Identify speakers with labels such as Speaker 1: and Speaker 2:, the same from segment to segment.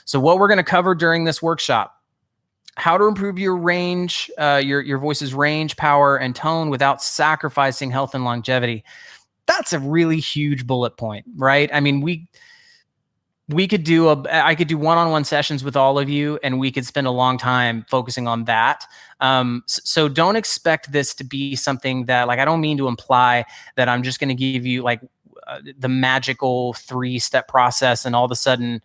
Speaker 1: So what we're going to cover during this workshop: how to improve your range, your voice's range, power, and tone without sacrificing health and longevity. That's a really huge bullet point, right? I mean, I could do one-on-one sessions with all of you, and we could spend a long time focusing on that. So don't expect this to be something that, like, I don't mean to imply that I'm just going to give you like the magical 3-step process and all of a sudden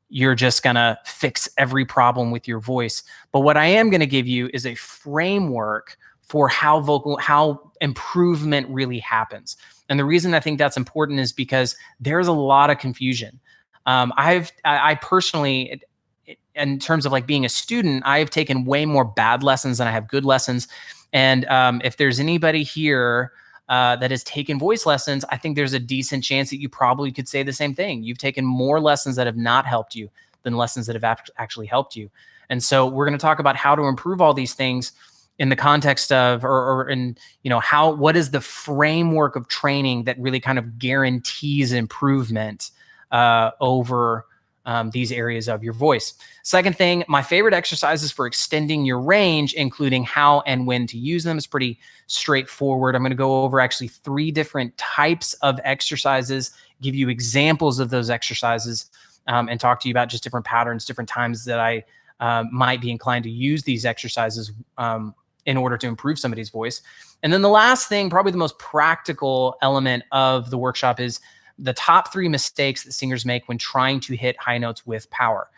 Speaker 1: you're just going to fix every problem with your voice. But what I am going to give you is a framework for how improvement really happens. And the reason I think that's important is because there's a lot of confusion. I personally, in terms of like being a student, I've taken way more bad lessons than I have good lessons. And if there's anybody here that has taken voice lessons, I think there's a decent chance that you probably could say the same thing. You've taken more lessons that have not helped you than lessons that have actually helped you. And so we're going to talk about how to improve all these things in the context of, or in, what is the framework of training that really kind of guarantees improvement over these areas of your voice. Second thing, my favorite exercises for extending your range, including how and when to use them, is pretty straightforward. I'm going to go over actually 3 different types of exercises, give you examples of those exercises, and talk to you about just different patterns, different times that I might be inclined to use these exercises in order to improve somebody's voice. And then the last thing, probably the most practical element of the workshop, is the top 3 mistakes that singers make when trying to hit high notes with power.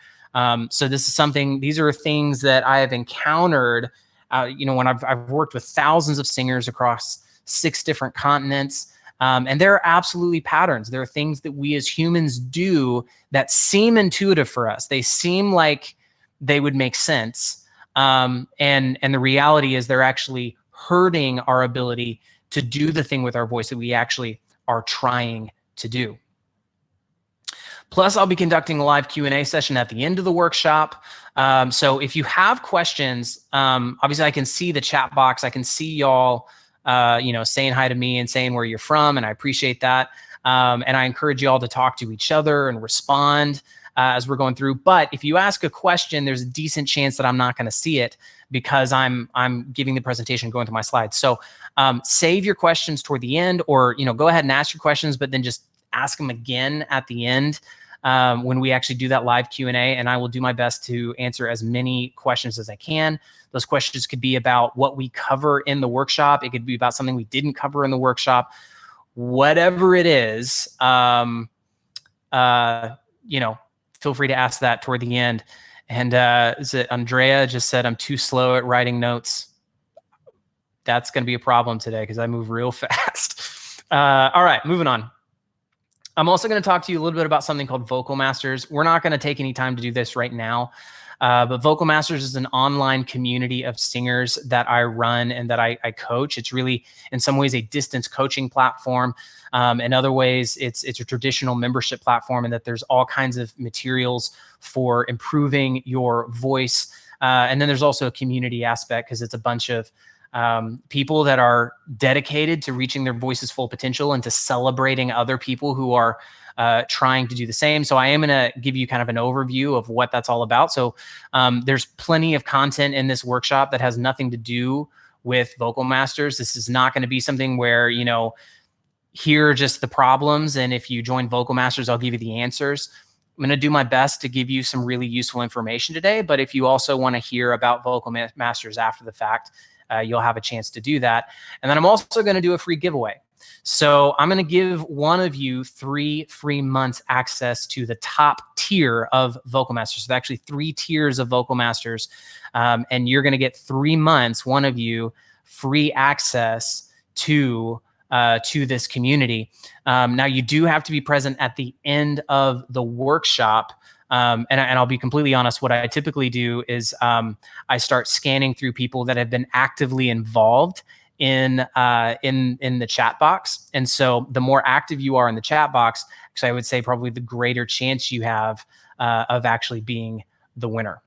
Speaker 1: So these are things that I have encountered, when I've worked with thousands of singers across 6 different continents. And there are absolutely patterns. There are things that we as humans do that seem intuitive for us. They seem like they would make sense. And the reality is they're actually hurting our ability to do the thing with our voice that we actually are trying to do. Plus, I'll be conducting a live Q&A session at the end of the workshop. So if you have questions, obviously I can see the chat box. I can see y'all, saying hi to me and saying where you're from, and I appreciate that. And I encourage you all to talk to each other and respond as we're going through. But if you ask a question, there's a decent chance that I'm not going to see it because I'm giving the presentation, going through my slides. So save your questions toward the end, or go ahead and ask your questions, but then just ask them again at the end when we actually do that live Q&A, and I will do my best to answer as many questions as I can. Those questions could be about what we cover in the workshop. It could be about something we didn't cover in the workshop. Whatever it is, feel free to ask that toward the end. And is it Andrea just said, I'm too slow at writing notes. That's going to be a problem today because I move real fast. All right, moving on. I'm also going to talk to you a little bit about something called Vocal Masters. We're not going to take any time to do this right now, but Vocal Masters is an online community of singers that I run and that I coach. It's really, in some ways, a distance coaching platform. In other ways, it's a traditional membership platform, and that there's all kinds of materials for improving your voice. And then there's also a community aspect because it's a bunch of people that are dedicated to reaching their voice's full potential and to celebrating other people who are trying to do the same. So I am going to give you kind of an overview of what that's all about. So there's plenty of content in this workshop that has nothing to do with Vocal Masters. This is not going to be something where, here are just the problems, and if you join Vocal Masters, I'll give you the answers. I'm going to do my best to give you some really useful information today, but if you also want to hear about Vocal Masters after the fact, you'll have a chance to do that. And then I'm also going to do a free giveaway. So I'm going to give one of you 3 free months access to the top tier of Vocal Masters. So actually 3 tiers of Vocal Masters. And you're going to get 3 months, one of you, free access to this community. Now you do have to be present at the end of the workshop. And I'll be completely honest, what I typically do is I start scanning through people that have been actively involved in the chat box. And so the more active you are in the chat box, actually I would say probably the greater chance you have of actually being the winner.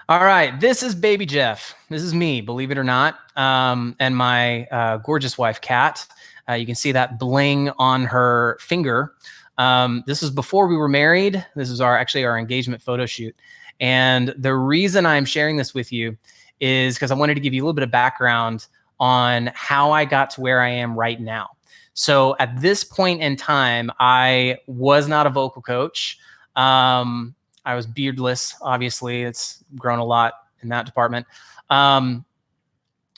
Speaker 1: All right, this is Baby Jeff. This is me, believe it or not, and my gorgeous wife, Kat. You can see that bling on her finger. This was before we were married. This was actually our engagement photo shoot. And the reason I'm sharing this with you is because I wanted to give you a little bit of background on how I got to where I am right now. So at this point in time, I was not a vocal coach. I was beardless, obviously. It's grown a lot in that department. I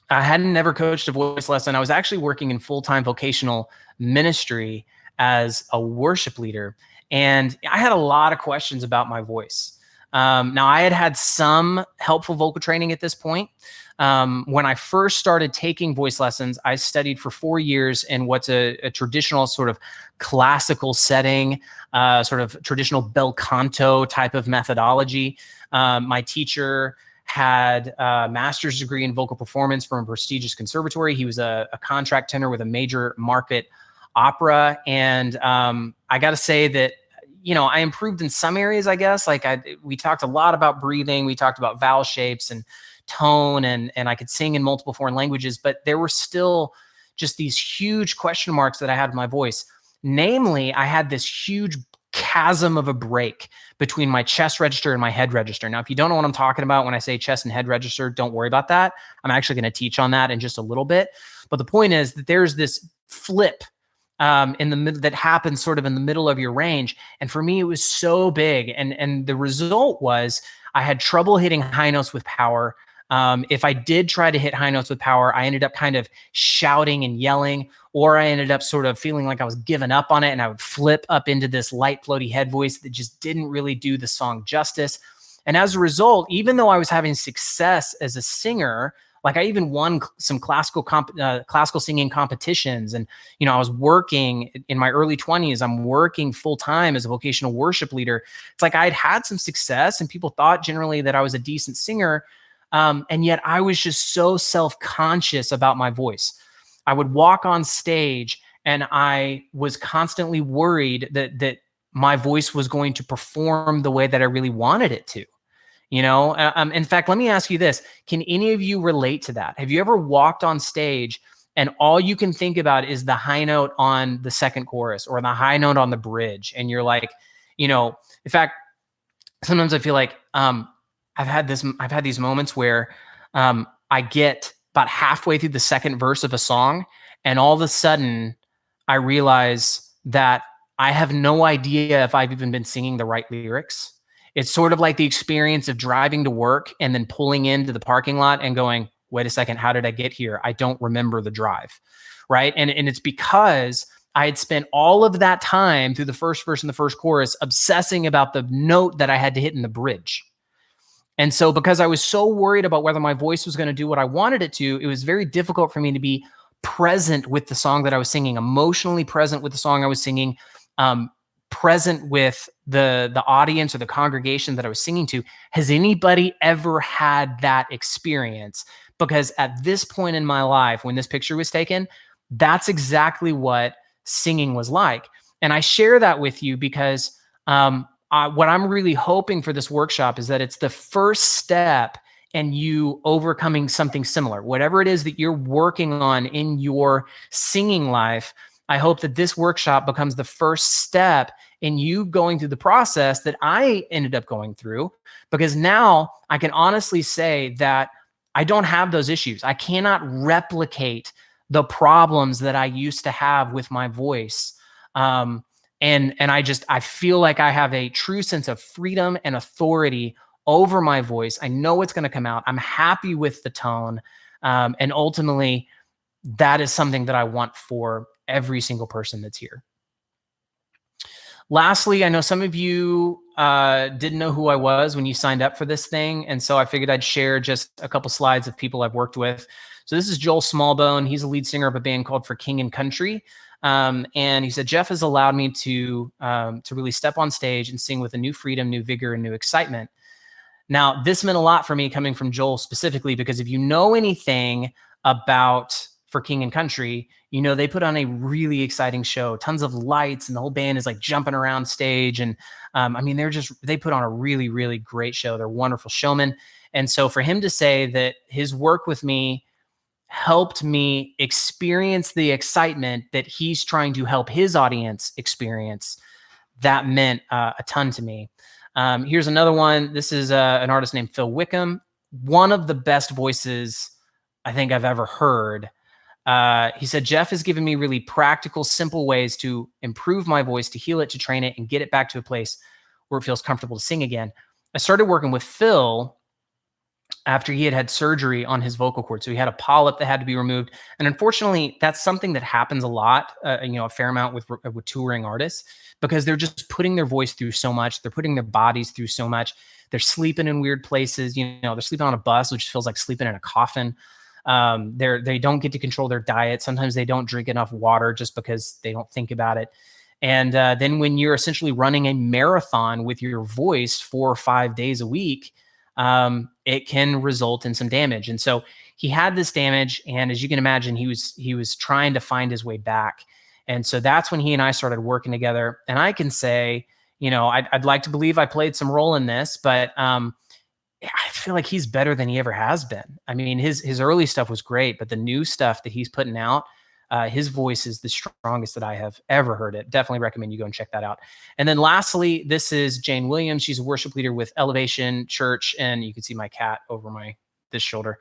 Speaker 1: hadn't never coached a voice lesson. I was actually working in full-time vocational ministry as a worship leader. And I had a lot of questions about my voice. Now, I had some helpful vocal training at this point. When I first started taking voice lessons, I studied for 4 years in what's a traditional sort of classical setting, sort of traditional bel canto type of methodology. My teacher had a master's degree in vocal performance from a prestigious conservatory. He was a contract tenor with a major market opera. And I got to say that, I improved in some areas, I guess. Like we talked a lot about breathing. We talked about vowel shapes and tone, and I could sing in multiple foreign languages, but there were still just these huge question marks that I had with my voice. Namely, I had this huge chasm of a break between my chest register and my head register. Now, if you don't know what I'm talking about when I say chest and head register, don't worry about that. I'm actually going to teach on that in just a little bit. But the point is that there's this flip in the middle that happens sort of in the middle of your range. And for me, it was so big. And the result was I had trouble hitting high notes with power. If I did try to hit high notes with power, I ended up kind of shouting and yelling, or I ended up sort of feeling like I was giving up on it, and I would flip up into this light, floaty head voice that just didn't really do the song justice. And as a result, even though I was having success as a singer, like I even won some classical singing competitions, and I was working in my early 20s. I'm working full time as a vocational worship leader. It's like I'd had some success, and people thought generally that I was a decent singer. And yet I was just so self-conscious about my voice. I would walk on stage and I was constantly worried that my voice was going to perform the way that I really wanted it to. In fact, let me ask you this. Can any of you relate to that? Have you ever walked on stage and all you can think about is the high note on the second chorus or the high note on the bridge? And you're like, in fact, sometimes I feel like, I've had these moments where I get about halfway through the second verse of a song, and all of a sudden I realize that I have no idea if I've even been singing the right lyrics. It's sort of like the experience of driving to work and then pulling into the parking lot and going, wait a second, how did I get here? I don't remember the drive, right? And it's because I had spent all of that time through the first verse and the first chorus obsessing about the note that I had to hit in the bridge. And so because I was so worried about whether my voice was going to do what I wanted it to, it was very difficult for me to be present with the song that I was singing, emotionally present with the song I was singing, present with the audience or the congregation that I was singing to. Has anybody ever had that experience? Because at this point in my life, when this picture was taken, that's exactly what singing was like. And I share that with you because what I'm really hoping for this workshop is that it's the first step in you overcoming something similar. Whatever it is that you're working on in your singing life, I hope that this workshop becomes the first step in you going through the process that I ended up going through, because now I can honestly say that I don't have those issues. I cannot replicate the problems that I used to have with my voice. And I feel like I have a true sense of freedom and authority over my voice. I know it's going to come out. I'm happy with the tone. And ultimately, that is something that I want for every single person that's here. Lastly, I know some of you didn't know who I was when you signed up for this thing. And so I figured I'd share just a couple slides of people I've worked with. So this is Joel Smallbone. He's a lead singer of a band called For King and Country. And he said, Jeff has allowed me to really step on stage and sing with a new freedom, new vigor, and new excitement. Now, this meant a lot for me coming from Joel specifically, because if you know anything about For King and Country, they put on a really exciting show, tons of lights, and the whole band is like jumping around stage. And they put on a really, really great show. They're wonderful showmen. And so for him to say that his work with me helped me experience the excitement that he's trying to help his audience experience, that meant a ton to me. Here's another one. This is an artist named Phil Wickham. One of the best voices I think I've ever heard. He said, Jeff has given me really practical, simple ways to improve my voice, to heal it, to train it, and get it back to a place where it feels comfortable to sing again. I started working with Phil after he had surgery on his vocal cord. So he had a polyp that had to be removed. And unfortunately, that's something that happens a lot, a fair amount with touring artists, because they're just putting their voice through so much. They're putting their bodies through so much. They're sleeping in weird places. They're sleeping on a bus, which feels like sleeping in a coffin. They don't get to control their diet. Sometimes they don't drink enough water just because they don't think about it. And then when you're essentially running a marathon with your voice 4 or 5 days a week, it can result in some damage. And so he had this damage, and as you can imagine, he was trying to find his way back. And so that's when he and I started working together. And I can say, I'd like to believe I played some role in this, but I feel like he's better than he ever has been. I mean, his early stuff was great, but the new stuff that he's putting out, his voice is the strongest that I have ever heard it. Definitely recommend you go and check that out. And then lastly, this is Jane Williams. She's a worship leader with Elevation Church. And you can see my cat over this shoulder.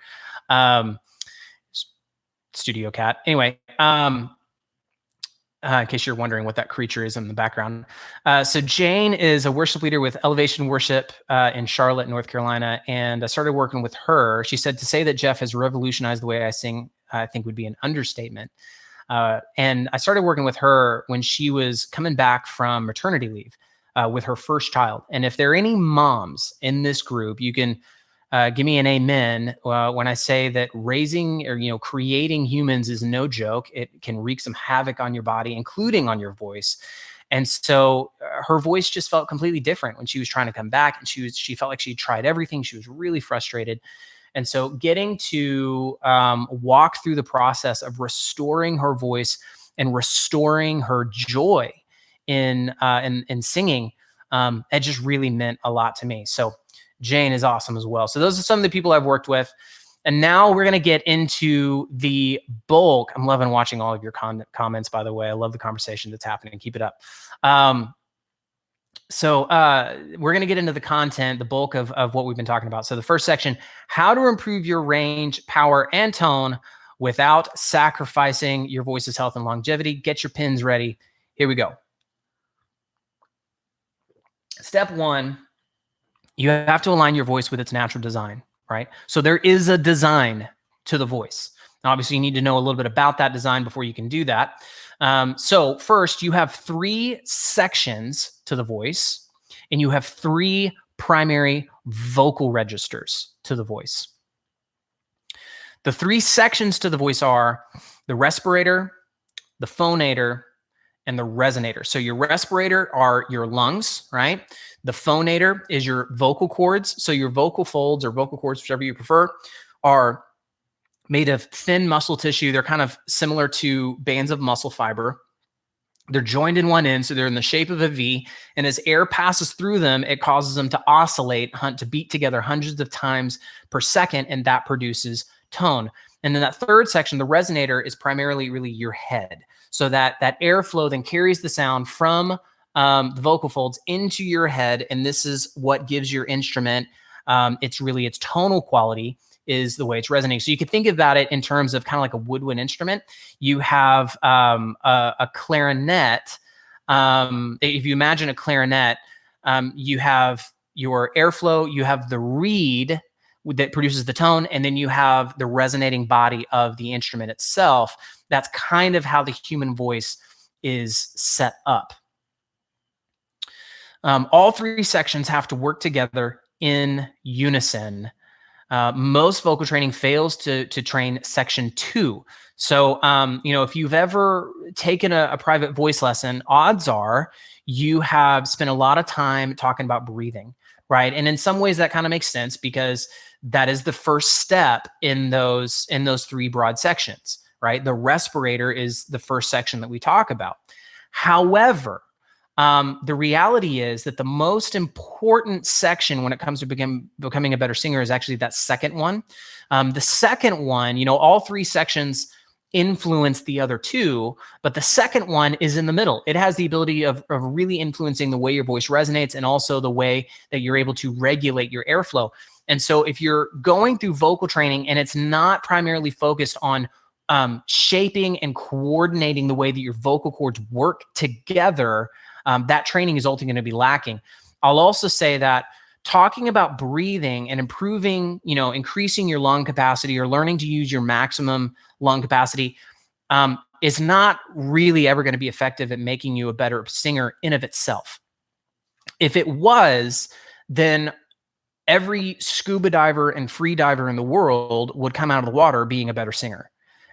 Speaker 1: Studio cat. Anyway, in case you're wondering what that creature is in the background. So Jane is a worship leader with Elevation Worship in Charlotte, North Carolina. And I started working with her. She said, to say that Jeff has revolutionized the way I sing, I think would be an understatement. And I started working with her when she was coming back from maternity leave with her first child. And if there are any moms in this group, you can give me an amen when I say that raising or creating humans is no joke. It can wreak some havoc on your body, including on your voice. And so her voice just felt completely different when she was trying to come back, and she felt like she tried everything. She was really frustrated. And so getting to walk through the process of restoring her voice and restoring her joy in singing, it just really meant a lot to me. So Jane is awesome as well. So those are some of the people I've worked with. And now we're going to get into the bulk. I'm loving watching all of your comments, by the way. I love the conversation that's happening. Keep it up. So we're going to get into the content, the bulk of what we've been talking about. So the first section, how to improve your range, power, and tone without sacrificing your voice's health and longevity. Get your pins ready. Here we go. Step one, you have to align your voice with its natural design, right? So there is a design to the voice. Now, obviously, you need to know a little bit about that design before you can do that. So first, you have 3 sections to the voice, and you have 3 primary vocal registers to the voice. The 3 sections to the voice are the respirator, the phonator, and the resonator. So your respirator are your lungs, right? The phonator is your vocal cords. So your vocal folds or vocal cords, whichever you prefer, are made of thin muscle tissue. They're kind of similar to bands of muscle fiber. They're joined in one end, so they're in the shape of a V. And as air passes through them, it causes them to oscillate, to beat together hundreds of times per second, and that produces tone. And then that third section, the resonator, is primarily really your head. So that airflow then carries the sound from the vocal folds into your head, and this is what gives your instrument its tonal quality, is the way it's resonating. So you can think about it in terms of kind of like a woodwind instrument. You have a clarinet. If you imagine a clarinet, you have your airflow, you have the reed that produces the tone, and then you have the resonating body of the instrument itself. That's kind of how the human voice is set up. All 3 sections have to work together in unison. Most vocal training fails to train section 2. So, if you've ever taken a private voice lesson, odds are you have spent a lot of time talking about breathing, right? And in some ways that kind of makes sense, because that is the first step in those 3 broad sections, right? The respirator is the first section that we talk about. However, the reality is that the most important section when it comes to becoming a better singer is actually that second one. The second one, all 3 sections influence the other two, but the second one is in the middle. It has the ability of really influencing the way your voice resonates and also the way that you're able to regulate your airflow. And so if you're going through vocal training and it's not primarily focused on shaping and coordinating the way that your vocal cords work together, that training is ultimately going to be lacking. I'll also say that talking about breathing and improving, increasing your lung capacity or learning to use your maximum lung capacity is not really ever going to be effective at making you a better singer in of itself. If it was, then every scuba diver and free diver in the world would come out of the water being a better singer.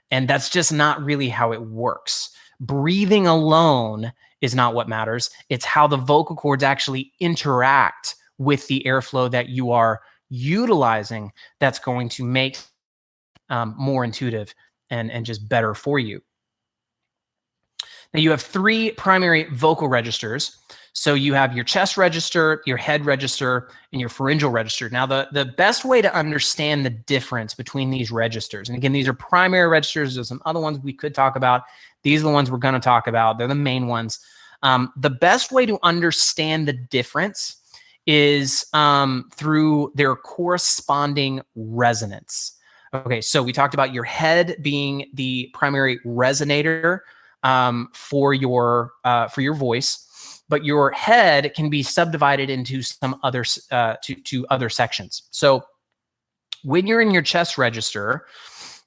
Speaker 1: And that's just not really how it works. Breathing alone is not what matters. It's how the vocal cords actually interact with the airflow that you are utilizing that's going to make more intuitive and just better for you. Now you have 3 primary vocal registers. So you have your chest register, your head register, and your pharyngeal register. Now the best way to understand the difference between these registers, and again, these are primary registers. There's some other ones we could talk about. These are the ones we're going to talk about. They're the main ones. The best way to understand the difference is through their corresponding resonance. Okay, so we talked about your head being the primary resonator for your voice, but your head can be subdivided into some other to other sections. So when you're in your chest register,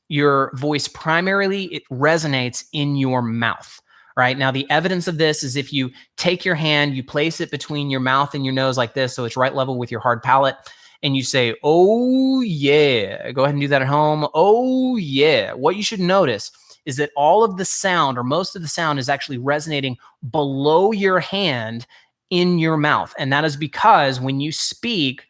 Speaker 1: your voice primarily it resonates in your mouth. Right now, the evidence of this is if you take your hand, you place it between your mouth and your nose like this, so it's right level with your hard palate, and you say, "Oh yeah." Go ahead and do that at home. "Oh yeah." What you should notice is that all of the sound or most of the sound is actually resonating below your hand in your mouth. And that is because when you speak,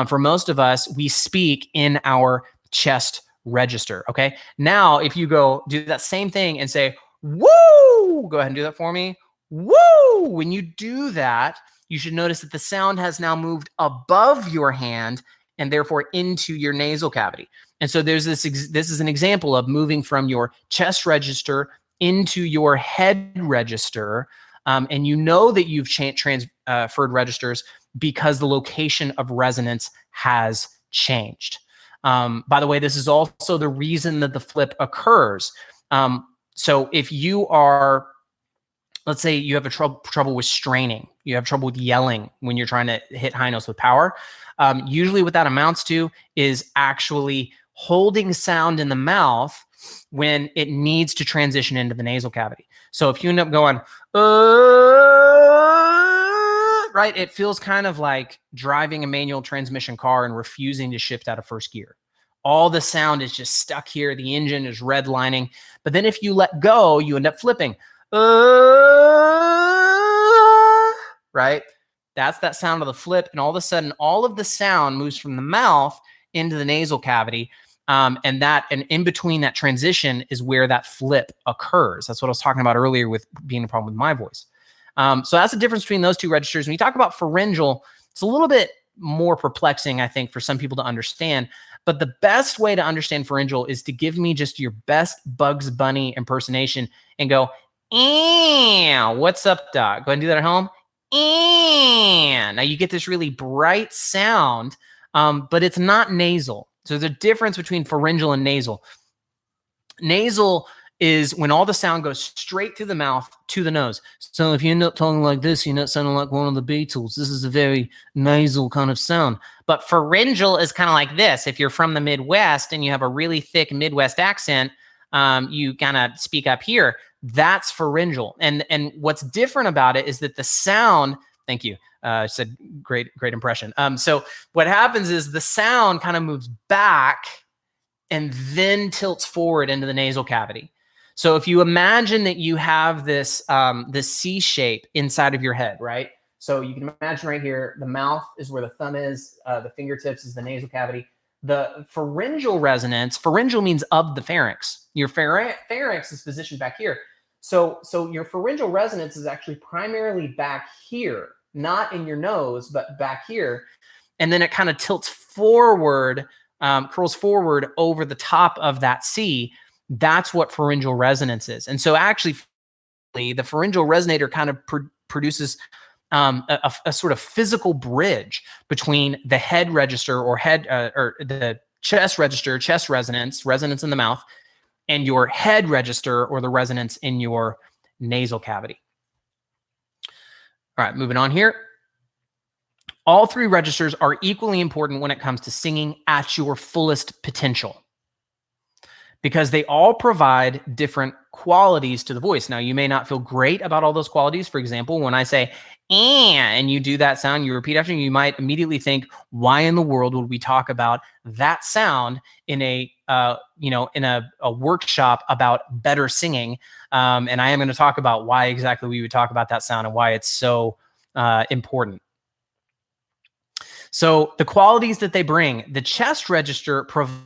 Speaker 1: for most of us, we speak in our chest register. Okay. Now, if you go do that same thing and say, "Woo," go ahead and do that for me. "Woo." When you do that, you should notice that the sound has now moved above your hand and therefore into your nasal cavity. And so there's this is an example of moving from your chest register into your head register. And you know that you've transferred registers because the location of resonance has changed. By the way, this is also the reason that the flip occurs. So if you are, let's say you have a trouble with straining, you have trouble with yelling when you're trying to hit high notes with power, usually what that amounts to is actually holding sound in the mouth when it needs to transition into the nasal cavity. So if you end up going, right, it feels kind of like driving a manual transmission car and refusing to shift out of first gear. All the sound is just stuck here. The engine is redlining. But then if you let go, you end up flipping. Right? That's that sound of the flip. And all of a sudden, all of the sound moves from the mouth into the nasal cavity. And in between that transition is where that flip occurs. That's what I was talking about earlier with being a problem with my voice. So that's the difference between those 2 registers. When you talk about pharyngeal, it's a little bit more perplexing, I think, for some people to understand. But the best way to understand pharyngeal is to give me just your best Bugs Bunny impersonation and go, "What's up, Doc?" Go ahead and do that at home. Now you get this really bright sound, but it's not nasal. So there's a difference between pharyngeal and nasal. Nasal is when all the sound goes straight through the mouth to the nose. So if you're not talking like this, you're not sounding like one of the Beatles. This is a very nasal kind of sound. But pharyngeal is kind of like this. If you're from the Midwest and you have a really thick Midwest accent, you kind of speak up here. That's pharyngeal. And what's different about it is that the sound, thank you, said great impression. So what happens is the sound kind of moves back and then tilts forward into the nasal cavity. So if you imagine that you have this C shape inside of your head, right? So you can imagine right here, the mouth is where the thumb is, the fingertips is the nasal cavity. The pharyngeal resonance, pharyngeal means of the pharynx. Your pharynx is positioned back here. So your pharyngeal resonance is actually primarily back here, not in your nose, but back here. And then it kind of tilts forward, curls forward over the top of that C. That's what pharyngeal resonance is. And so actually, the pharyngeal resonator kind of produces a sort of physical bridge between the head register or the chest register, chest resonance in the mouth, and your head register or the resonance in your nasal cavity. All right, moving on here. All three registers are equally important when it comes to singing at your fullest potential, because they all provide different qualities to the voice. Now, you may not feel great about all those qualities. For example, when I say, and you do that sound, you repeat after me, you might immediately think, why in the world would we talk about that sound in a workshop about better singing? And I am going to talk about why exactly we would talk about that sound and why it's so important. So the qualities that they bring, the chest register provides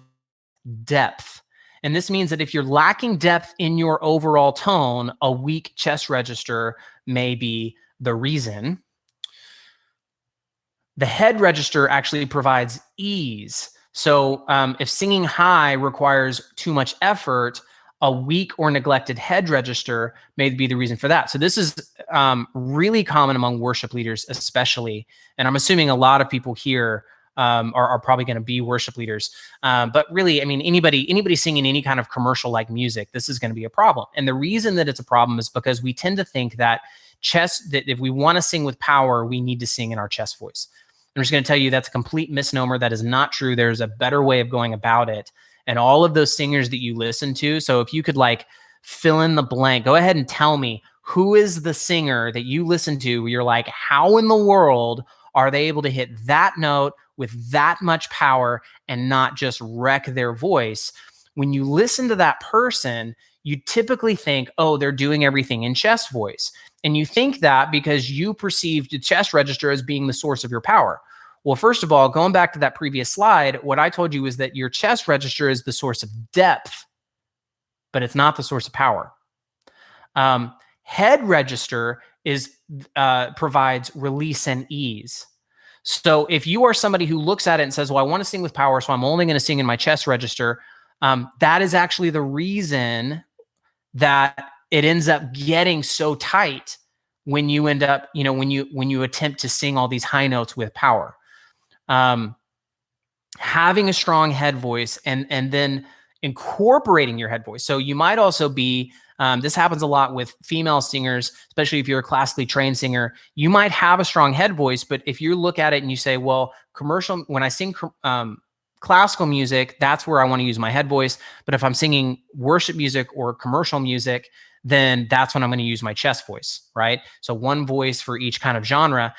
Speaker 1: depth. And this means that if you're lacking depth in your overall tone, a weak chest register may be the reason. The head register actually provides ease. So if singing high requires too much effort, a weak or neglected head register may be the reason for that. So this is really common among worship leaders, especially. And I'm assuming a lot of people here are probably going to be worship leaders. But really, I mean, anybody singing any kind of commercial like music, this is going to be a problem. And the reason that it's a problem is because we tend to think that if we want to sing with power, we need to sing in our chest voice. I'm just going to tell you that's a complete misnomer. That is not true. There's a better way of going about it. And all of those singers that you listen to, so if you could like fill in the blank, go ahead and tell me, who is the singer that you listen to where you're like, how in the world are they able to hit that note with that much power and not just wreck their voice? When you listen to that person, you typically think, oh, they're doing everything in chest voice. And you think that because you perceive the chest register as being the source of your power. Well, first of all, going back to that previous slide, what I told you is that your chest register is the source of depth, but it's not the source of power. Head register provides release and ease. So if you are somebody who looks at it and says, well, I want to sing with power, so I'm only going to sing in my chest register, that is actually the reason that it ends up getting so tight when you end up, when you attempt to sing all these high notes with power. Having a strong head voice and then incorporating your head voice. So you might also be, this happens a lot with female singers, especially if you're a classically trained singer. You might have a strong head voice, but if you look at it and you say, well, when I sing classical music, that's where I want to use my head voice. But if I'm singing worship music or commercial music, then that's when I'm going to use my chest voice, right? So one voice for each kind of genre.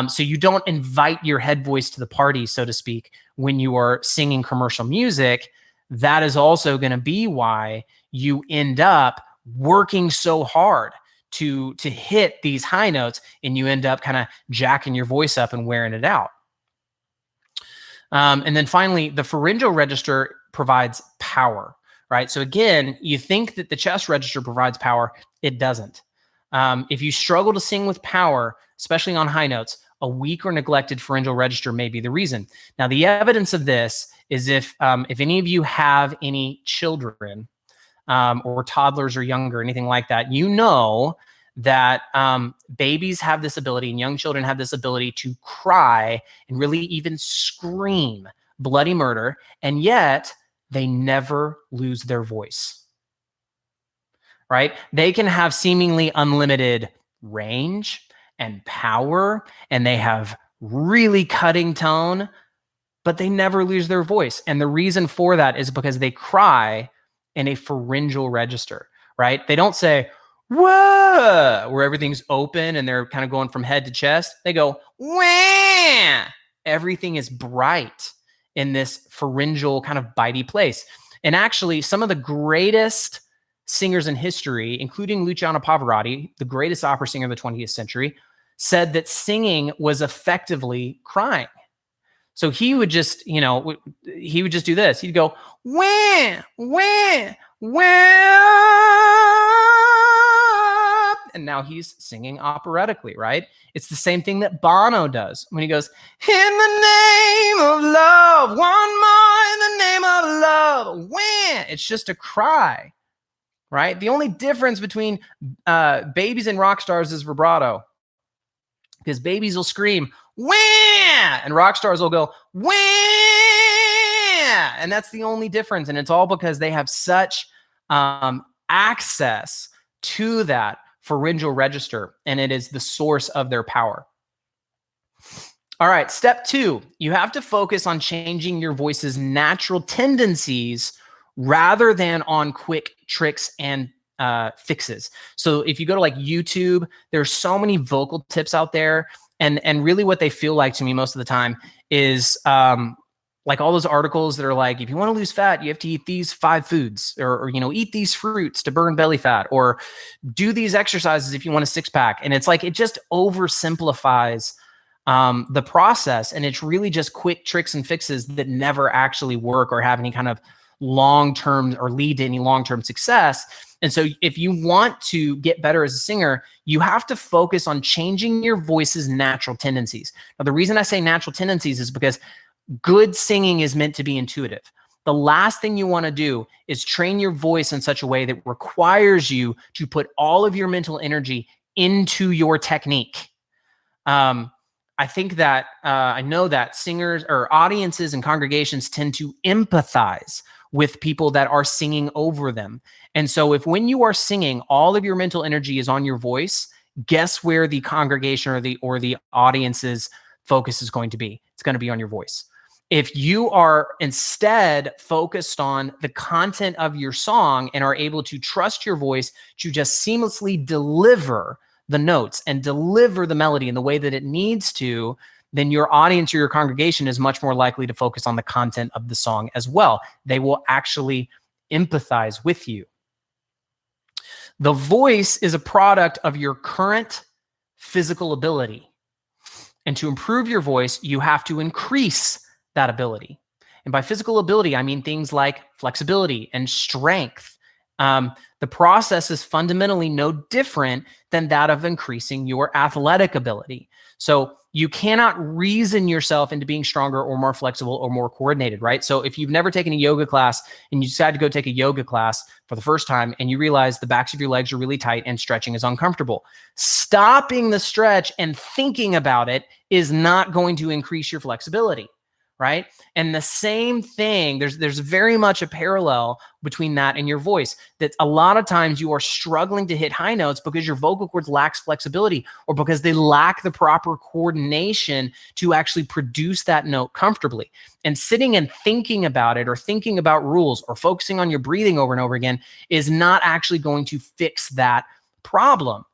Speaker 1: So you don't invite your head voice to the party, so to speak, when you are singing commercial music. That is also going to be why you end up working so hard to hit these high notes, and you end up kind of jacking your voice up and wearing it out. And then finally, the pharyngeal register provides power, right? So again, you think that the chest register provides power. It doesn't. If you struggle to sing with power, especially on high notes, a weak or neglected pharyngeal register may be the reason. Now, the evidence of this is if any of you have any children or toddlers or younger, anything like that, you know that babies have this ability and young children have this ability to cry and really even scream bloody murder, and yet they never lose their voice, right? They can have seemingly unlimited range and power, and they have really cutting tone, but they never lose their voice. And the reason for that is because they cry in a pharyngeal register, right? They don't say, whoa, where everything's open and they're kind of going from head to chest. They go, wah. Everything is bright in this pharyngeal kind of bitey place. And actually, some of the greatest singers in history, including Luciano Pavarotti, the greatest opera singer of the 20th century, said that singing was effectively crying. So he would just, do this. He'd go, wah, wah, wah. and now he's singing operatically, right? It's the same thing that Bono does when he goes, in the name of love, one more in the name of love, when it's just a cry, right? The only difference between babies and rock stars is vibrato, because babies will scream, wah, and rock stars will go, wah, and that's the only difference. And it's all because they have such access to that pharyngeal register, and it is the source of their power. All right, step 2, you have to focus on changing your voice's natural tendencies rather than on quick tricks and fixes. So if you go to like YouTube, there's so many vocal tips out there, and really what they feel like to me most of the time is like all those articles that are like, if you want to lose fat, you have to eat these 5 foods, or eat these fruits to burn belly fat, or do these exercises if you want a 6-pack. And it's like, it just oversimplifies the process, and it's really just quick tricks and fixes that never actually work or have any kind of long-term or lead to any long-term success. And so if you want to get better as a singer, you have to focus on changing your voice's natural tendencies. Now, the reason I say natural tendencies is because good singing is meant to be intuitive. The last thing you want to do is train your voice in such a way that requires you to put all of your mental energy into your technique. I think that I know that singers or audiences and congregations tend to empathize with people that are singing over them. And so if when you are singing, all of your mental energy is on your voice, guess where the congregation or the audience's focus is going to be? It's going to be on your voice. If you are instead focused on the content of your song and are able to trust your voice to just seamlessly deliver the notes and deliver the melody in the way that it needs to, then your audience or your congregation is much more likely to focus on the content of the song as well. They will actually empathize with you. The voice is a product of your current physical ability. And to improve your voice, you have to increase that ability. And by physical ability, I mean things like flexibility and strength. The process is fundamentally no different than that of increasing your athletic ability. So you cannot reason yourself into being stronger or more flexible or more coordinated, right? So if you've never taken a yoga class and you decide to go take a yoga class for the first time and you realize the backs of your legs are really tight and stretching is uncomfortable, stopping the stretch and thinking about it is not going to increase your flexibility, right? And the same thing, there's very much a parallel between that and your voice, that a lot of times you are struggling to hit high notes because your vocal cords lacks flexibility, or because they lack the proper coordination to actually produce that note comfortably. And sitting and thinking about it, or thinking about rules, or focusing on your breathing over and over again is not actually going to fix that problem.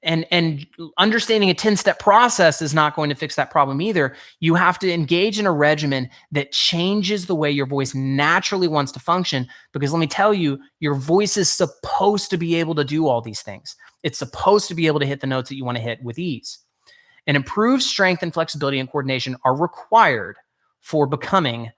Speaker 1: And understanding a 10-step process is not going to fix that problem either. You have to engage in a regimen that changes the way your voice naturally wants to function, because let me tell you, your voice is supposed to be able to do all these things. It's supposed to be able to hit the notes that you want to hit with ease. And improved strength and flexibility and coordination are required for becoming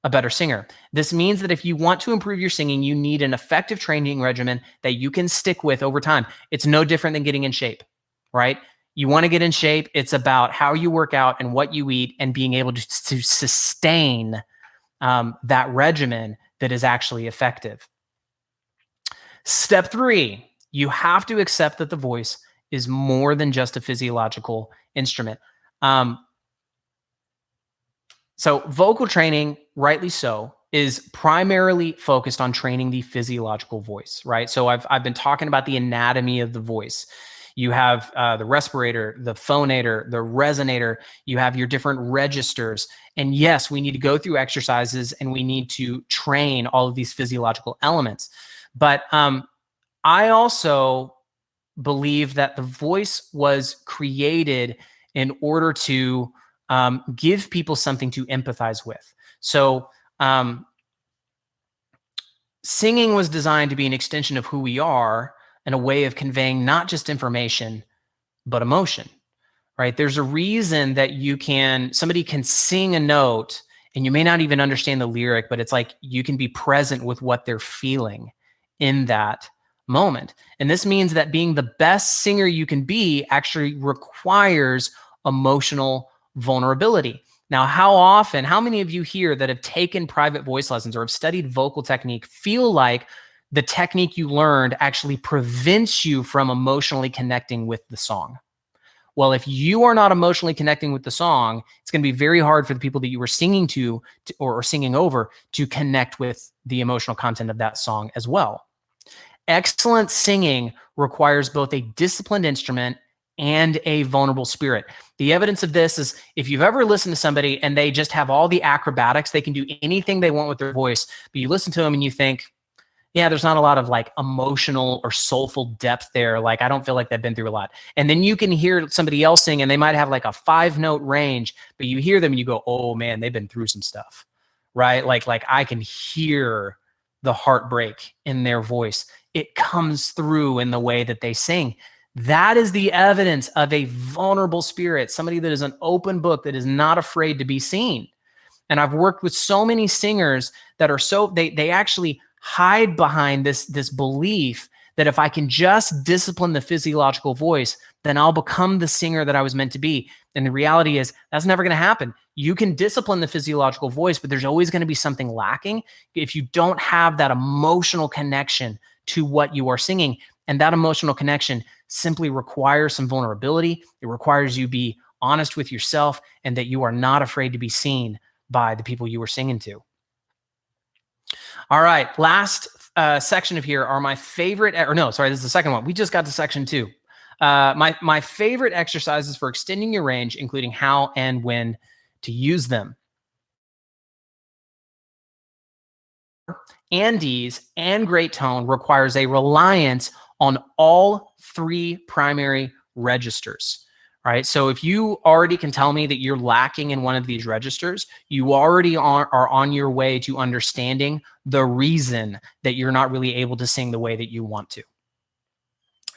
Speaker 1: a better singer. This means that if you want to improve your singing, you need an effective training regimen that you can stick with over time. It's no different than getting in shape, right? You want to get in shape. It's about how you work out and what you eat, and being able to sustain that regimen that is actually effective. Step 3, you have to accept that the voice is more than just a physiological instrument. So vocal training, rightly so, is primarily focused on training the physiological voice, right? So I've been talking about the anatomy of the voice. You have the respirator, the phonator, the resonator. You have your different registers. And yes, we need to go through exercises and we need to train all of these physiological elements. But I also believe that the voice was created in order to give people something to empathize with. So singing was designed to be an extension of who we are, and a way of conveying not just information, but emotion, right? There's a reason that somebody can sing a note and you may not even understand the lyric, but it's like you can be present with what they're feeling in that moment. And this means that being the best singer you can be actually requires emotional vulnerability. Now, how many of you here that have taken private voice lessons or have studied vocal technique feel like the technique you learned actually prevents you from emotionally connecting with the song? Well, if you are not emotionally connecting with the song, it's going to be very hard for the people that you were singing to or singing over to connect with the emotional content of that song as well. Excellent singing requires both a disciplined instrument and a vulnerable spirit. The evidence of this is if you've ever listened to somebody and they just have all the acrobatics, they can do anything they want with their voice, but you listen to them and you think, yeah, there's not a lot of like emotional or soulful depth there. Like, I don't feel like they've been through a lot. And then you can hear somebody else sing and they might have like a 5-note range, but you hear them and you go, oh man, they've been through some stuff, right? Like I can hear the heartbreak in their voice. It comes through in the way that they sing. That is the evidence of a vulnerable spirit, somebody that is an open book, that is not afraid to be seen. And I've worked with so many singers that are they actually hide behind this belief that if I can just discipline the physiological voice, then I'll become the singer that I was meant to be. And the reality is that's never going to happen. You can discipline the physiological voice, but there's always going to be something lacking if you don't have that emotional connection to what you are singing. And that emotional connection simply requires some vulnerability. It requires you be honest with yourself and that you are not afraid to be seen by the people you are singing to. All right, last section of here are my favorite, this is the second one. We just got to section 2. My favorite exercises for extending your range, including how and when to use them. Andes and great tone requires a reliance on all 3 primary registers. All right. So if you already can tell me that you're lacking in one of these registers, you already are on your way to understanding the reason that you're not really able to sing the way that you want to.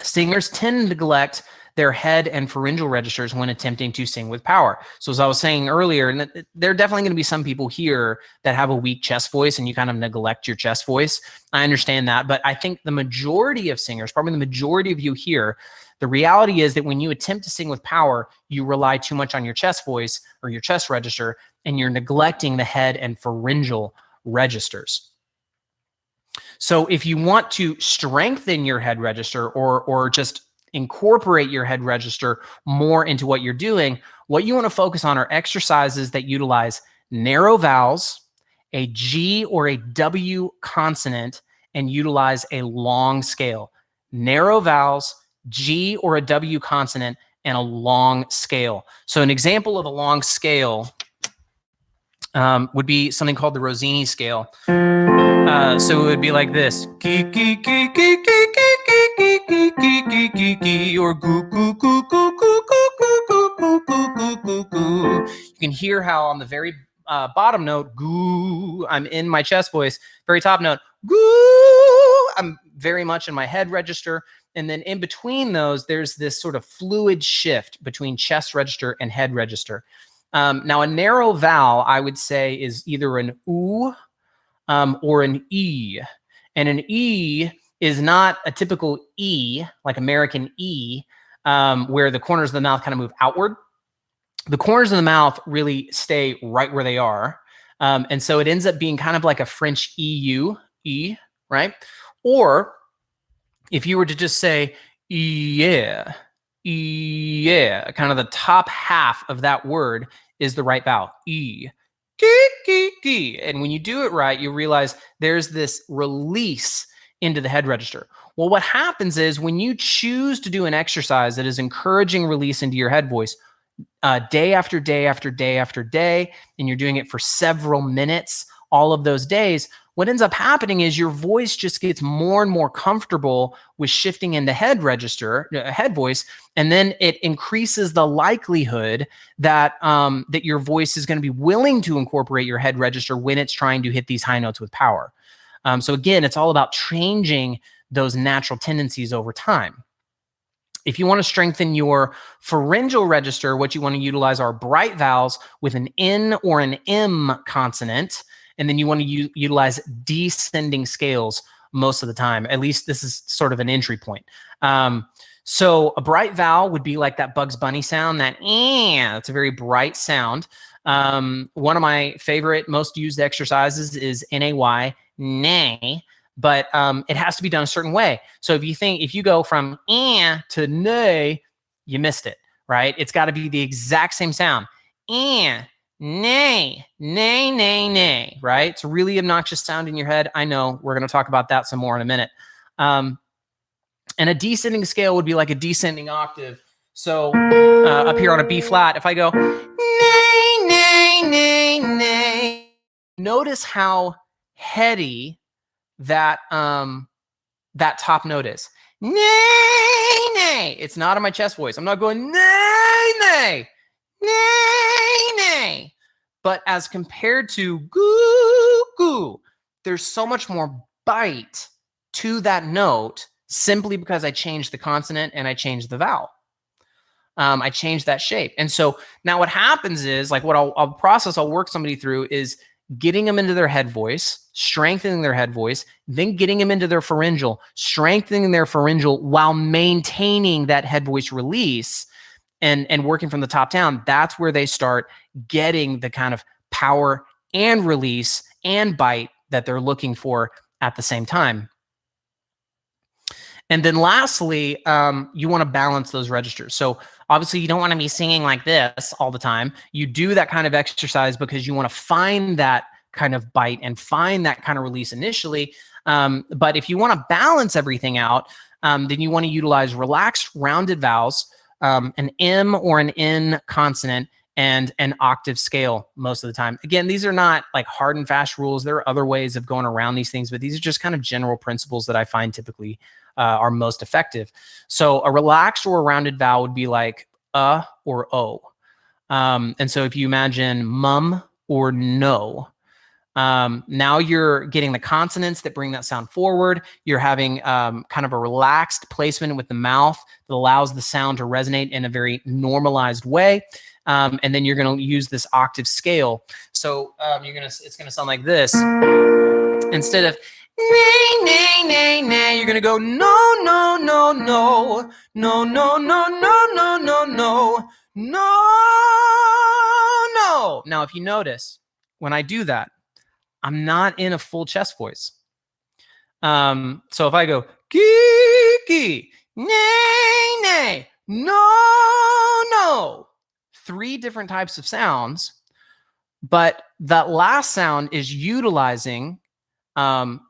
Speaker 1: Singers tend to neglect their head and pharyngeal registers when attempting to sing with power. So as I was saying earlier, and there are definitely going to be some people here that have a weak chest voice and you kind of neglect your chest voice. I understand that, but I think the majority of singers, probably the majority of you here, the reality is that when you attempt to sing with power, you rely too much on your chest voice or your chest register, and you're neglecting the head and pharyngeal registers. So if you want to strengthen your head register or just incorporate your head register more into what you're doing, what you want to focus on are exercises that utilize narrow vowels, a G or a W consonant, and utilize a long scale. Narrow vowels, G or a W consonant, and a long scale. So an example of a long scale would be something called the Rossini scale. So it would be like this. Or goo goo goo goo goo goo goo goo goo goo goo goo. You can hear how on the very bottom note, goo, I'm in my chest voice. Very top note, goo, I'm very much in my head register. And then in between those, there's this sort of fluid shift between chest register and head register. Now, a narrow vowel, I would say, is either an oo or an E. And an E is not a typical E, like American E, where the corners of the mouth kind of move outward. The corners of the mouth really stay right where they are. And so it ends up being kind of like a French EU, E, right? Or if you were to just say, yeah, yeah, kind of the top half of that word is the right vowel, E. And when you do it right, you realize there's this release into the head register. Well, what happens is when you choose to do an exercise that is encouraging release into your head voice day after day after day after day, and you're doing it for several minutes, all of those days, what ends up happening is your voice just gets more and more comfortable with shifting into head register, head voice, and then it increases the likelihood that that your voice is going to be willing to incorporate your head register when it's trying to hit these high notes with power. So again, it's all about changing those natural tendencies over time. If you want to strengthen your pharyngeal register, what you want to utilize are bright vowels with an N or an M consonant. And then you want to utilize descending scales most of the time. At least this is sort of an entry point. So a bright vowel would be like that Bugs Bunny sound, that it's a very bright sound. One of my favorite, most used exercises is NAY, nay, but it has to be done a certain way. So if you go from to nay, you missed it, right? It's got to be the exact same sound. Nay, nay, nay, nay, right? It's a really obnoxious sound in your head. I know. We're going to talk about that some more in a minute. And a descending scale would be like a descending octave. So up here on a B flat, if I go nay, nay, nay, nay, notice how heady that that top note is. Nay, nay. It's not on my chest voice. I'm not going nay, nay, nay, nay. But as compared to goo, goo, there's so much more bite to that note simply because I changed the consonant and I changed the vowel. I changed that shape. And so now what happens is, like, what I'll work somebody through is getting them into their head voice, strengthening their head voice, then getting them into their pharyngeal, strengthening their pharyngeal while maintaining that head voice release and working from the top down. That's where they start getting the kind of power and release and bite that they're looking for at the same time. And then lastly, you want to balance those registers. So obviously you don't want to be singing like this all the time. You do that kind of exercise because you want to find that kind of bite and find that kind of release initially. But if you want to balance everything out, then you want to utilize relaxed rounded vowels, an M or an N consonant, and an octave scale most of the time. Again, these are not like hard and fast rules. There are other ways of going around these things, but these are just kind of general principles that I find typically are most effective. So a relaxed or a rounded vowel would be like or O. And so if you imagine mum or no, now you're getting the consonants that bring that sound forward. You're having kind of a relaxed placement with the mouth that allows the sound to resonate in a very normalized way. And then you're going to use this octave scale. So it's going to sound like this. Instead of nay, nay, nay, nay, you're going to go no, no, no, no, no, no, no, no, no, no, no, no, no. Now, if you notice, when I do that, I'm not in a full chest voice. So if I go kiki, nay, nay, no, no, 3 different types of sounds, but that last sound is utilizing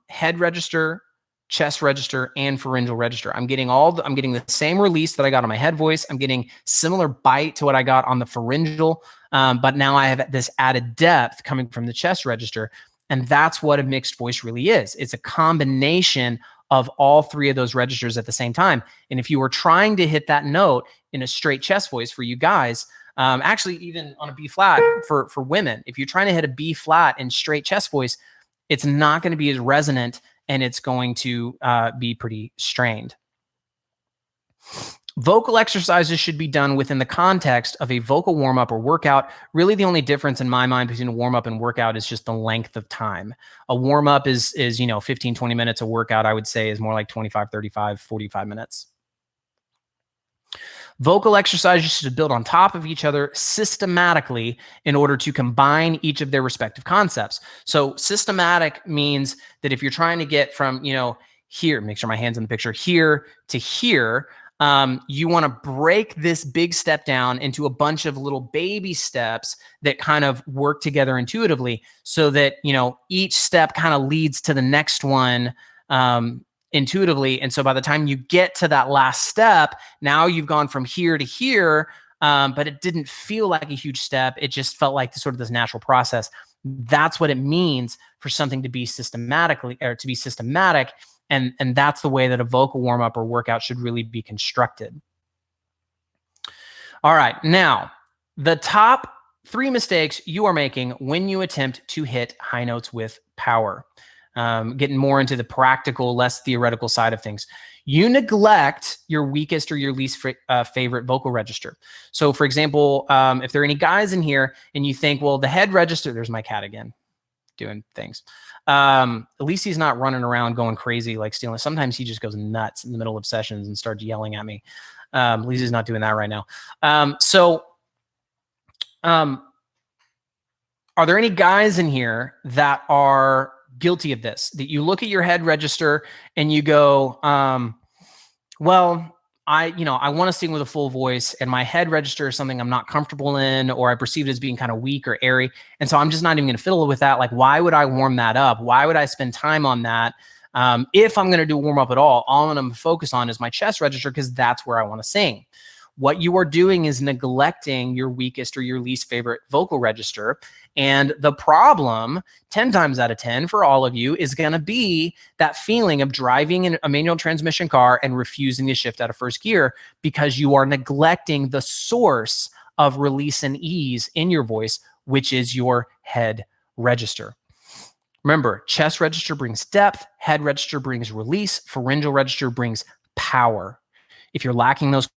Speaker 1: head register, chest register, and pharyngeal register. I'm getting the same release that I got on my head voice. I'm getting similar bite to what I got on the pharyngeal, but now I have this added depth coming from the chest register. And that's what a mixed voice really is. It's a combination of all 3 of those registers at the same time. And if you were trying to hit that note in a straight chest voice for you guys, actually even on a B flat for women, if you're trying to hit a B flat in straight chest voice, it's not going to be as resonant and it's going to be pretty strained. Vocal exercises should be done within the context of a vocal warm-up or workout. Really, the only difference in my mind between a warm-up and workout is just the length of time. A warm-up is 15, 20 minutes. A workout, I would say, is more like 25, 35, 45 minutes. Vocal exercises should build on top of each other systematically in order to combine each of their respective concepts. So systematic means that if you're trying to get from, here, make sure my hand's in the picture, here to here, you want to break this big step down into a bunch of little baby steps that kind of work together intuitively so that, each step kind of leads to the next one intuitively. And so by the time you get to that last step, now you've gone from here to here, but it didn't feel like a huge step. It just felt like this natural process. That's what it means for something to be systematic. And that's the way that a vocal warm-up or workout should really be constructed. All right. Now, the top 3 mistakes you are making when you attempt to hit high notes with power. Getting more into the practical, less theoretical side of things. You neglect your weakest or your least favorite vocal register. So for example, if there are any guys in here and you think, well, the head register, there's my cat again. doing things. At least he's not running around going crazy, like stealing. Sometimes he just goes nuts in the middle of sessions and starts yelling at me. At least he's not doing that right now. Are there any guys in here that are guilty of this? That you look at your head register and you go, well, I want to sing with a full voice, and my head register is something I'm not comfortable in, or I perceive it as being kind of weak or airy. And so I'm just not even going to fiddle with that. Like, why would I warm that up? Why would I spend time on that? If I'm going to do a warm up at all I'm going to focus on is my chest register, because that's where I want to sing. What you are doing is neglecting your weakest or your least favorite vocal register. And the problem 10 times out of 10 for all of you is going to be that feeling of driving in a manual transmission car and refusing to shift out of first gear, because you are neglecting the source of release and ease in your voice, which is your head register. Remember, chest register brings depth, head register brings release, pharyngeal register brings power. If you're lacking those,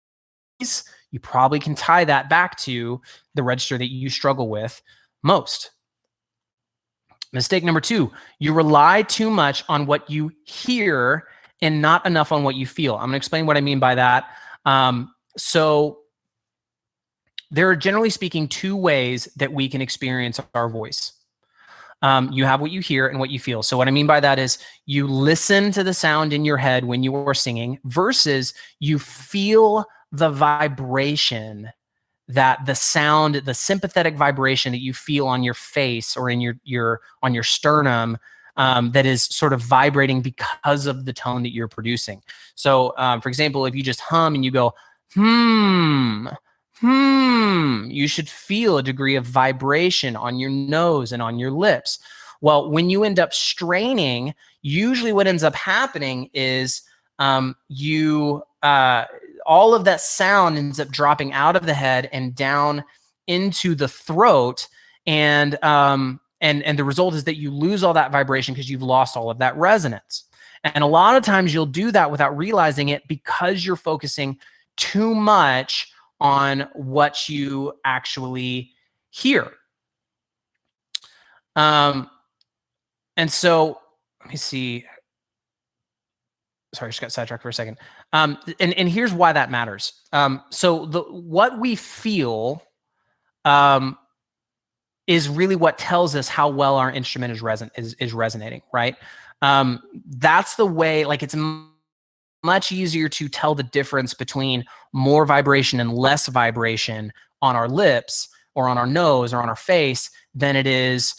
Speaker 1: you probably can tie that back to the register that you struggle with most. Mistake number 2, you rely too much on what you hear and not enough on what you feel. I'm going to explain what I mean by that. So there are, generally speaking, 2 ways that we can experience our voice. You have what you hear and what you feel. So what I mean by that is you listen to the sound in your head when you are singing versus you feel the vibration, that the sound, the sympathetic vibration that you feel on your face or in your on your sternum, that is sort of vibrating because of the tone that you're producing. So for example, if you just hum and you go, you should feel a degree of vibration on your nose and on your lips. Well, when you end up straining, usually what ends up happening is all of that sound ends up dropping out of the head and down into the throat, and the result is that you lose all that vibration because you've lost all of that resonance. And a lot of times you'll do that without realizing it because you're focusing too much on what you actually hear. And so let me see. Sorry, I just got sidetracked for a second. And here's why that matters. So what we feel is really what tells us how well our instrument is resonating, right? That's the way, like, it's much easier to tell the difference between more vibration and less vibration on our lips or on our nose or on our face than it is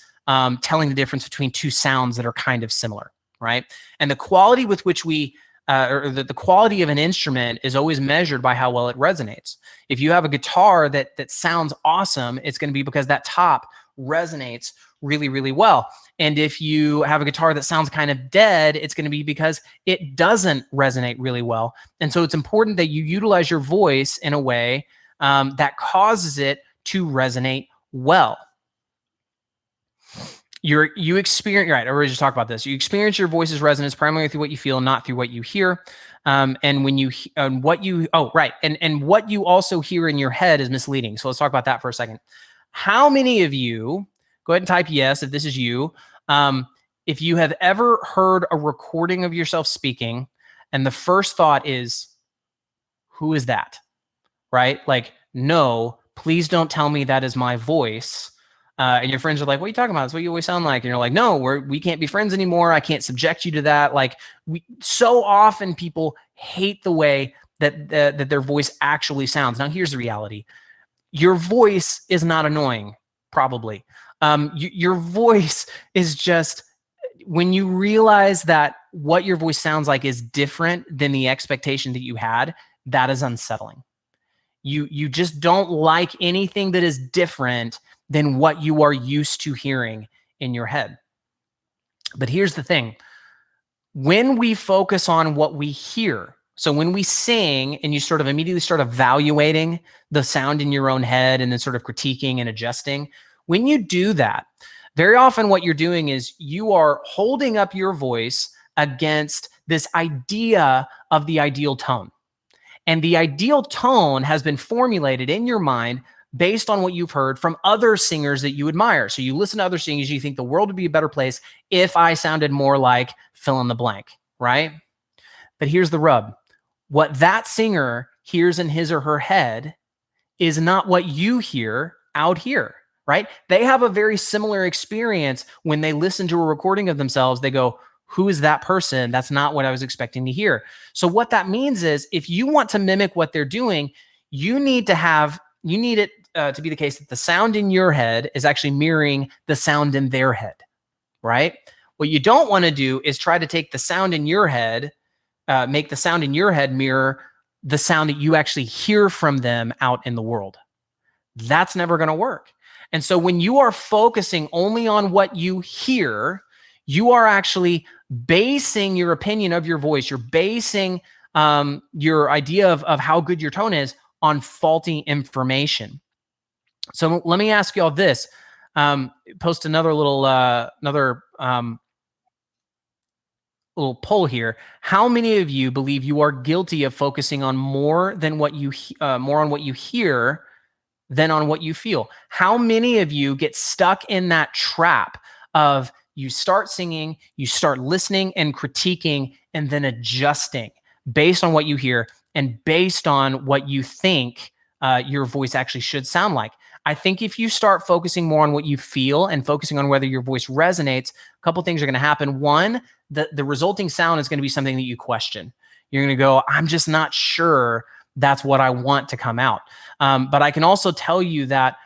Speaker 1: telling the difference between 2 sounds that are kind of similar, right? And the quality with which we, or the quality of an instrument is always measured by how well it resonates. If you have a guitar that sounds awesome, it's going to be because that top resonates really, really well. And if you have a guitar that sounds kind of dead, it's going to be because it doesn't resonate really well. And so it's important that you utilize your voice in a way that causes it to resonate well. You experience, right, I already just talked about this. You experience your voice's resonance primarily through what you feel, not through what you hear. And when you, what you also hear in your head is misleading. So let's talk about that for a second. How many of you, go ahead and type yes if this is you, if you have ever heard a recording of yourself speaking and the first thought is, who is that? Right? Like, no, please don't tell me that is my voice. And your friends are like, what are you talking about? That's what you always sound like. And you're like, no, we can't be friends anymore. I can't subject you to that. Like, so often people hate the way that their voice actually sounds. Now, here's the reality. Your voice is not annoying, probably. Your voice is just, when you realize that what your voice sounds like is different than the expectation that you had, that is unsettling. You just don't like anything that is different than what you are used to hearing in your head. But here's the thing. When we focus on what we hear, so when we sing and you sort of immediately start evaluating the sound in your own head and then sort of critiquing and adjusting, when you do that, very often what you're doing is you are holding up your voice against this idea of the ideal tone. And the ideal tone has been formulated in your mind based on what you've heard from other singers that you admire. So you listen to other singers, you think the world would be a better place if I sounded more like fill in the blank, right? But here's the rub. What that singer hears in his or her head is not what you hear out here, right? They have a very similar experience when they listen to a recording of themselves. They go, who is that person? That's not what I was expecting to hear. So what that means is if you want to mimic what they're doing, you need it to be the case that the sound in your head is actually mirroring the sound in their head, right? What you don't want to do is try to take the sound in your head, make the sound in your head mirror the sound that you actually hear from them out in the world. That's never going to work. And so when you are focusing only on what you hear, you are actually basing your opinion of your voice. You're basing your idea of how good your tone is on faulty information. So let me ask y'all this. Post another little little poll here. How many of you believe you are guilty of focusing on more on what you hear than on what you feel? How many of you get stuck in that trap of you start singing, you start listening and critiquing and then adjusting based on what you hear and based on what you think your voice actually should sound like? I think if you start focusing more on what you feel and focusing on whether your voice resonates, a couple things are going to happen. One, the resulting sound is going to be something that you question. You're going to go, I'm just not sure that's what I want to come out. But I can also tell you that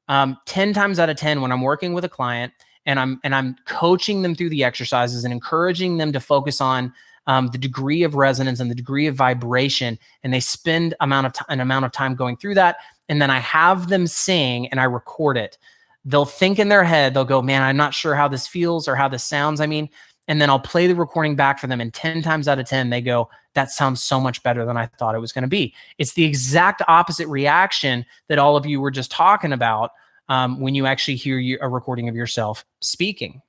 Speaker 1: 10 times out of 10, when I'm working with a client and I'm coaching them through the exercises and encouraging them to focus on the degree of resonance and the degree of vibration, and they spend an amount of time going through that, and then I have them sing and I record it. They'll think in their head, they'll go, man, I'm not sure how this feels or how this sounds. And then I'll play the recording back for them, and 10 times out of 10, they go, that sounds so much better than I thought it was going to be. It's the exact opposite reaction that all of you were just talking about when you actually hear a recording of yourself speaking.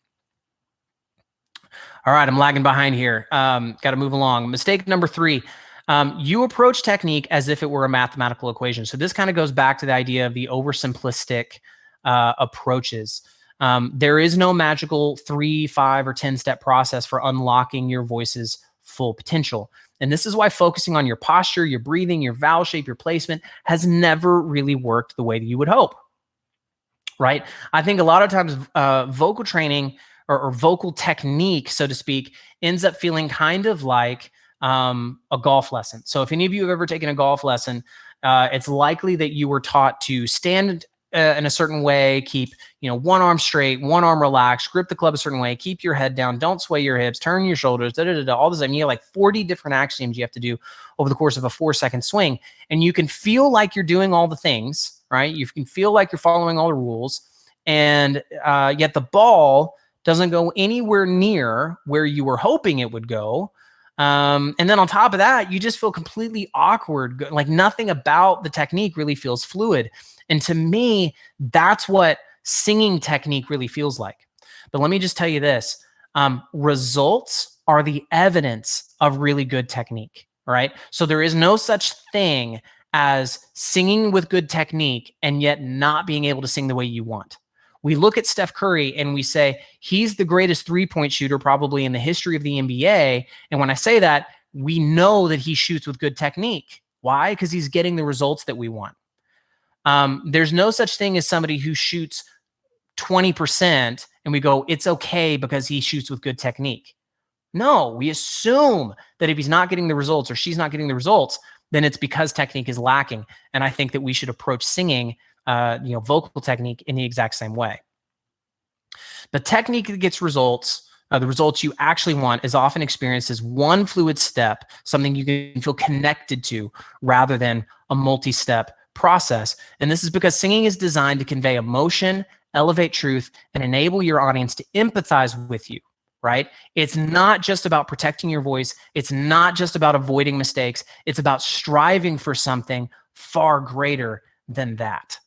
Speaker 1: All right, I'm lagging behind here. Got to move along. Mistake number 3. You approach technique as if it were a mathematical equation. So this kind of goes back to the idea of the oversimplistic approaches. There is no magical 3, 5, or 10-step process for unlocking your voice's full potential. And this is why focusing on your posture, your breathing, your vowel shape, your placement has never really worked the way that you would hope, right? I think a lot of times vocal training or vocal technique, so to speak, ends up feeling kind of like a golf lesson. So if any of you have ever taken a golf lesson, it's likely that you were taught to stand in a certain way, keep one arm straight, one arm relaxed, grip the club a certain way, keep your head down, don't sway your hips, turn your shoulders, all this. You have like 40 different axioms you have to do over the course of a 4-second swing. And you can feel like you're doing all the things, right? You can feel like you're following all the rules, and yet the ball doesn't go anywhere near where you were hoping it would go. And then on top of that, you just feel completely awkward. Like nothing about the technique really feels fluid. And to me, that's what singing technique really feels like. But let me just tell you this. Results are the evidence of really good technique, right? So there is no such thing as singing with good technique and yet not being able to sing the way you want. We look at Steph Curry and we say, he's the greatest three-point shooter probably in the history of the NBA. And when I say that, we know that he shoots with good technique. Why? Because he's getting the results that we want. There's no such thing as somebody who shoots 20% and we go, it's okay because he shoots with good technique. No, we assume that if he's not getting the results or she's not getting the results, then it's because technique is lacking. And I think that we should approach singing vocal technique in the exact same way. The technique that gets results, the results you actually want, is often experienced as one fluid step, something you can feel connected to rather than a multi-step process. And this is because singing is designed to convey emotion, elevate truth, and enable your audience to empathize with you, right? It's not just about protecting your voice. It's not just about avoiding mistakes. It's about striving for something far greater than that.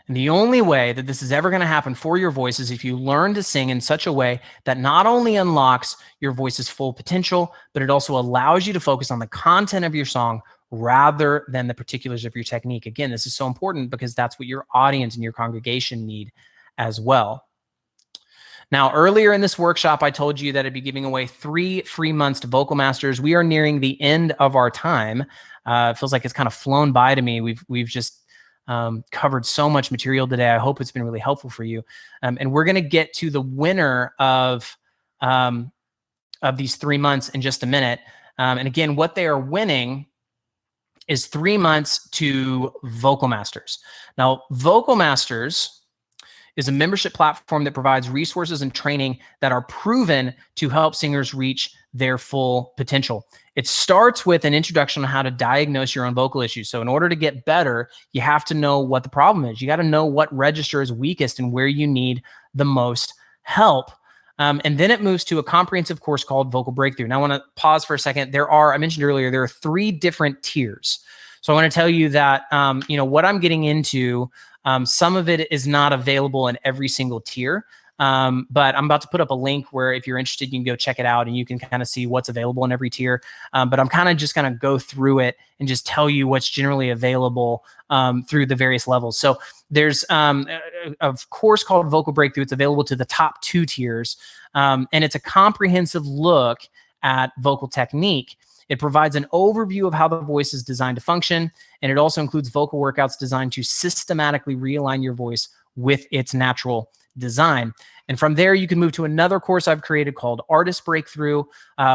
Speaker 1: And the only way that this is ever going to happen for your voice is if you learn to sing in such a way that not only unlocks your voice's full potential, but it also allows you to focus on the content of your song rather than the particulars of your technique. Again, this is so important because that's what your audience and your congregation need as well. Now, earlier in this workshop, I told you that I'd be giving away 3 free months to Vocal Masters. We are nearing the end of our time. It feels like it's kind of flown by to me. We've just covered so much material today. I hope it's been really helpful for you. And we're going to get to the winner of these 3 months in just a minute. And again, what they are winning is 3 months to Vocal Masters. Now, Vocal Masters is a membership platform that provides resources and training that are proven to help singers reach their full potential. It starts with an introduction on how to diagnose your own vocal issues. So in order to get better, you have to know what the problem is. You got to know what register is weakest and where you need the most help. And then it moves to a comprehensive course called Vocal Breakthrough. Now I want to pause for a second. I mentioned earlier, there are 3 different tiers. So I want to tell you that, what I'm getting into, some of it is not available in every single tier. But I'm about to put up a link where if you're interested, you can go check it out and you can kind of see what's available in every tier. But I'm kind of just going to go through it and just tell you what's generally available through the various levels. So there's a course called Vocal Breakthrough. It's available to the top 2 tiers. And it's a comprehensive look at vocal technique. It provides an overview of how the voice is designed to function, and it also includes vocal workouts designed to systematically realign your voice with its natural design. And from there, you can move to another course I've created called Artist Breakthrough,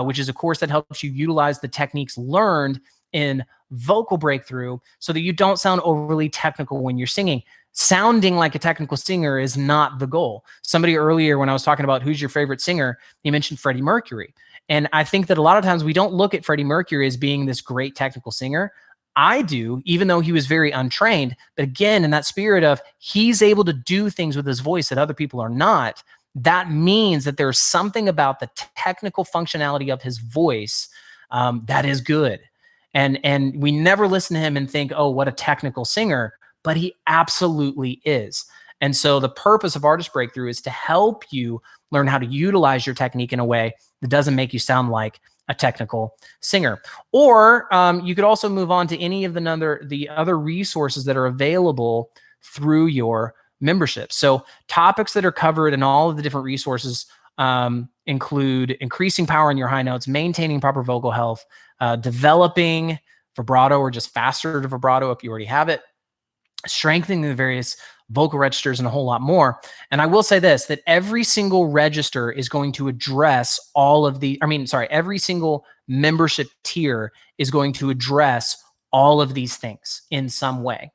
Speaker 1: which is a course that helps you utilize the techniques learned in Vocal Breakthrough so that you don't sound overly technical when you're singing. Sounding like a technical singer is not the goal. Somebody earlier, when I was talking about who's your favorite singer, he mentioned Freddie Mercury. And I think that a lot of times we don't look at Freddie Mercury as being this great technical singer. I do, even though he was very untrained. But again, in that spirit of he's able to do things with his voice that other people are not, that means that there's something about the technical functionality of his voice that is good. And we never listen to him and think, oh, what a technical singer, but he absolutely is. And so the purpose of Artist Breakthrough is to help you learn how to utilize your technique in a way that doesn't make you sound like a technical singer. Or you could also move on to any of the other resources that are available through your membership. So topics that are covered in all of the different resources include increasing power in your high notes, maintaining proper vocal health, developing vibrato or just faster to vibrato if you already have it, strengthening the various vocal registers, and a whole lot more. And I will say this, that every single register is going to address every single membership tier is going to address all of these things in some way.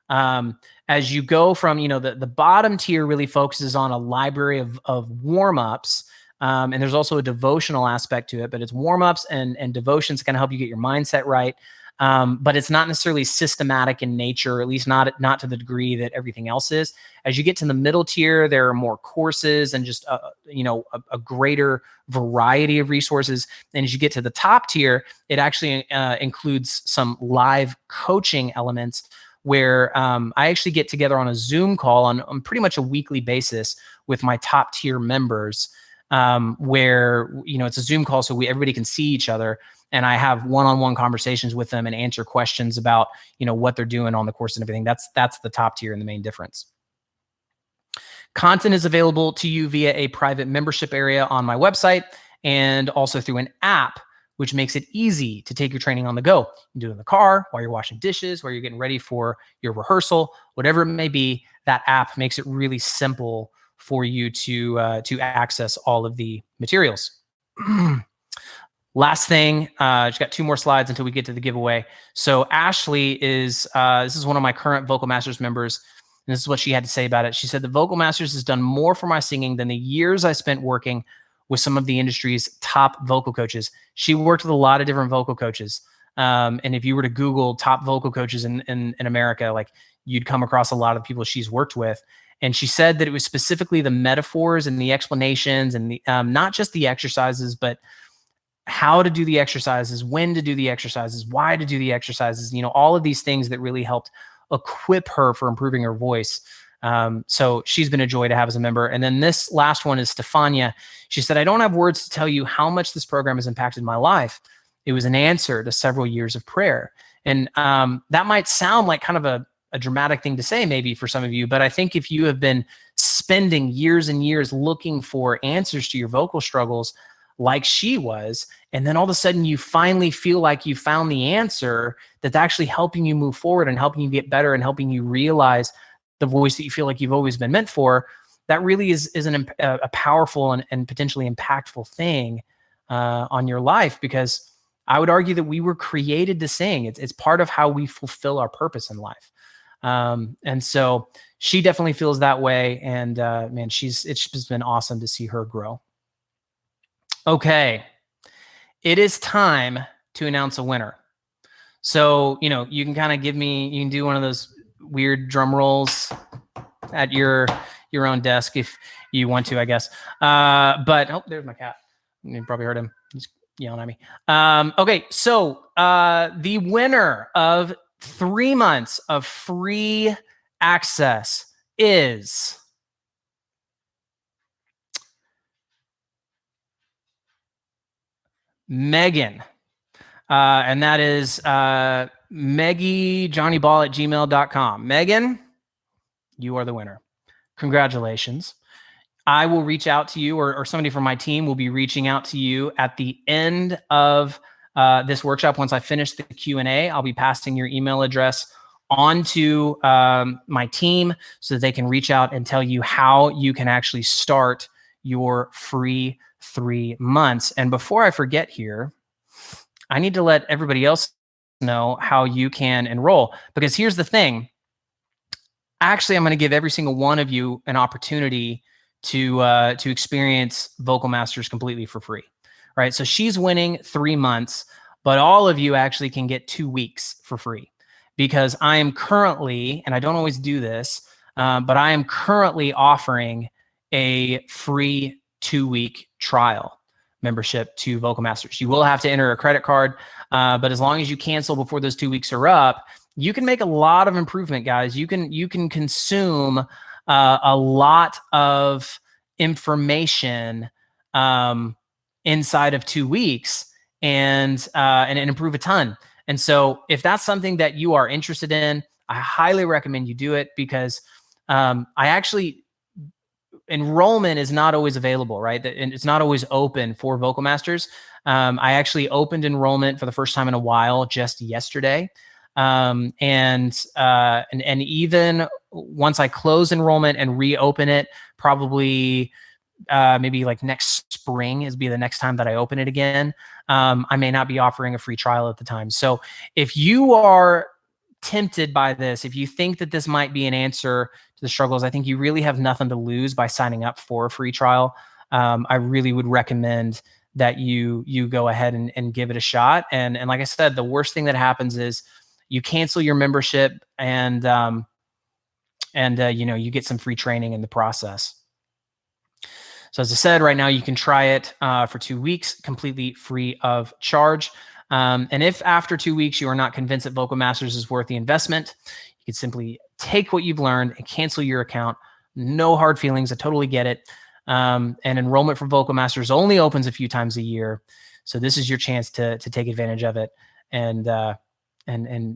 Speaker 1: As you go from, the bottom tier really focuses on a library of warm-ups. And there's also a devotional aspect to it, but it's warm-ups and devotions to kind of help you get your mindset right. But it's not necessarily systematic in nature, at least not to the degree that everything else is. As you get to the middle tier, there are more courses and just a greater variety of resources. And as you get to the top tier, it actually includes some live coaching elements where I actually get together on a Zoom call on pretty much a weekly basis with my top tier members, where it's a Zoom call so everybody can see each other. And I have one-on-one conversations with them and answer questions about, what they're doing on the course and everything. That's the top tier and the main difference. Content is available to you via a private membership area on my website and also through an app, which makes it easy to take your training on the go. You can do it in the car, while you're washing dishes, while you're getting ready for your rehearsal, whatever it may be. That app makes it really simple for you to access all of the materials. Last thing, just got 2 more slides until we get to the giveaway. So Ashley this is one of my current Vocal Masters members, and this is what she had to say about it. She said, the Vocal Masters has done more for my singing than the years I spent working with some of the industry's top vocal coaches. She worked with a lot of different vocal coaches. And if you were to Google top vocal coaches in America, you'd come across a lot of people she's worked with. And she said that it was specifically the metaphors and the explanations and the not just the exercises, but how to do the exercises, when to do the exercises, why to do the exercises, all of these things that really helped equip her for improving her voice. So she's been a joy to have as a member. And then this last one is Stefania. She said, I don't have words to tell you how much this program has impacted my life. It was an answer to several years of prayer. And that might sound like kind of a dramatic thing to say maybe for some of you, but I think if you have been spending years and years looking for answers to your vocal struggles like she was, and then all of a sudden you finally feel like you found the answer that's actually helping you move forward and helping you get better and helping you realize the voice that you feel like you've always been meant for, that really is a powerful and potentially impactful thing on your life, because I would argue that we were created to sing. It's part of how we fulfill our purpose in life. And so she definitely feels that way. And man, it's just been awesome to see her grow. Okay. It is time to announce a winner. So, you can kind of you can do one of those weird drum rolls at your own desk if you want to, I guess. But, oh, there's my cat. You probably heard him. He's yelling at me. Okay. So, the winner of 3 months of free access is Megan. And that is MeggieJohnnyBall@gmail.com. Megan, you are the winner. Congratulations. I will reach out to you, or somebody from my team will be reaching out to you at the end of this workshop. Once I finish the Q&A, I'll be passing your email address on to my team so that they can reach out and tell you how you can actually start your free 3 months. And before I forget here, I need to let everybody else know how you can enroll, because here's the thing. Actually, I'm going to give every single one of you an opportunity to experience Vocal Masters completely for free. Right? So she's winning 3 months, but all of you actually can get 2 weeks for free, because I am currently, and I don't always do this, but I am currently offering a free 2-week trial membership to Vocal Masters. You will have to enter a credit card, but as long as you cancel before those 2 weeks are up, you can make a lot of improvement, guys. You can consume a lot of information inside of 2 weeks and improve a ton. And so if that's something that you are interested in, I highly recommend you do it, because enrollment is not always available, right? And it's not always open for Vocal Masters. I actually opened enrollment for the first time in a while just yesterday. And even once I close enrollment and reopen it, probably maybe like next spring is be the next time that I open it again. I may not be offering a free trial at the time. So if you are tempted by this, if you think that this might be an answer to the struggles, I think you really have nothing to lose by signing up for a free trial. I really would recommend that you go ahead and give it a shot. And like I said, the worst thing that happens is you cancel your membership and you get some free training in the process. So as I said, right now you can try it for 2 weeks, completely free of charge. And if after 2 weeks you are not convinced that Vocal Masters is worth the investment, you can simply take what you've learned and cancel your account. No hard feelings. I totally get it. And enrollment for Vocal Masters only opens a few times a year. So this is your chance to take advantage of it and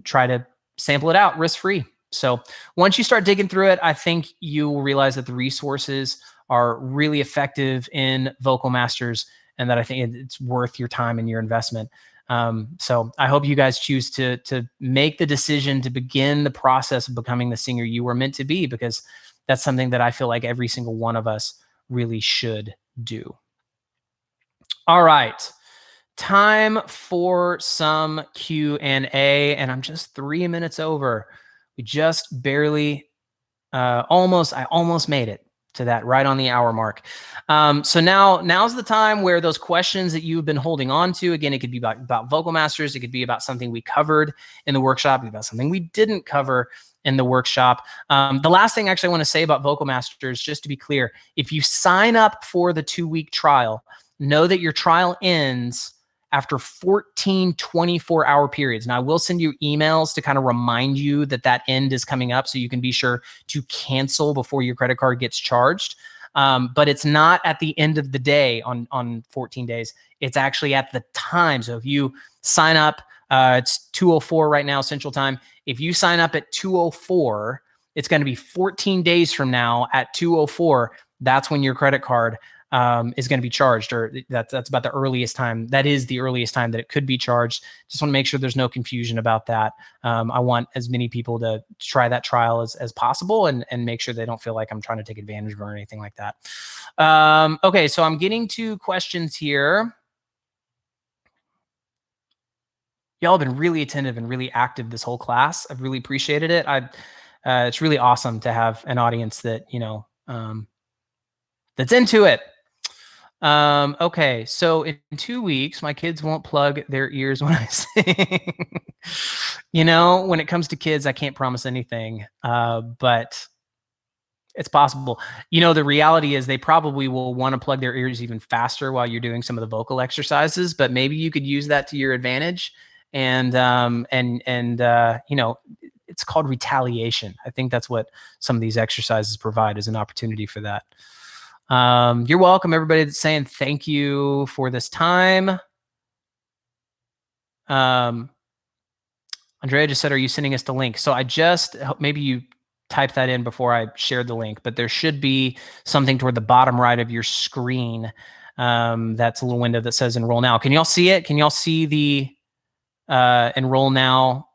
Speaker 1: try to sample it out risk-free. So once you start digging through it, I think you will realize that the resources are really effective in Vocal Masters, and that I think it's worth your time and your investment. So I hope you guys choose to make the decision to begin the process of becoming the singer you were meant to be, because that's something that I feel like every single one of us really should do. All right. Time for some Q&A, and I'm just 3 minutes over. We just barely, I almost made it to that right on the hour mark. So now's the time where those questions that you've been holding on to, again, it could be about Vocal Masters. It could be about something we covered in the workshop, about something we didn't cover in the workshop. The last thing actually I want to say about Vocal Masters, just to be clear, if you sign up for the 2-week trial, know that your trial ends after 14 24-hour periods. Now, I will send you emails to kind of remind you that end is coming up, so you can be sure to cancel before your credit card gets charged. But it's not at the end of the day on 14 days. It's actually at the time. So if you sign up It's 2:04 right now, Central Time. If you sign up at 2:04, it's going to be 14 days from now at 2:04. That's when your credit card is going to be charged, or that's about the earliest time. That is the earliest time that it could be charged. Just want to make sure there's no confusion about that. I want as many people to try that trial as possible, and make sure they don't feel like I'm trying to take advantage of them or anything like that. Okay, so I'm getting to questions here. Y'all have been really attentive and really active this whole class. I've really appreciated it. It's really awesome to have an audience that, that's into it. Okay, so in 2 weeks, my kids won't plug their ears when I sing. When it comes to kids, I can't promise anything, but it's possible. The reality is they probably will want to plug their ears even faster while you're doing some of the vocal exercises, but maybe you could use that to your advantage. And it's called retaliation. I think that's what some of these exercises provide, as an opportunity for that. You're welcome, everybody that's saying thank you for this time. Andrea just said, are you sending us the link? So maybe you type that in before I shared the link, but there should be something toward the bottom right of your screen. That's a little window that says enroll now. Can y'all see it? Can y'all see the enroll now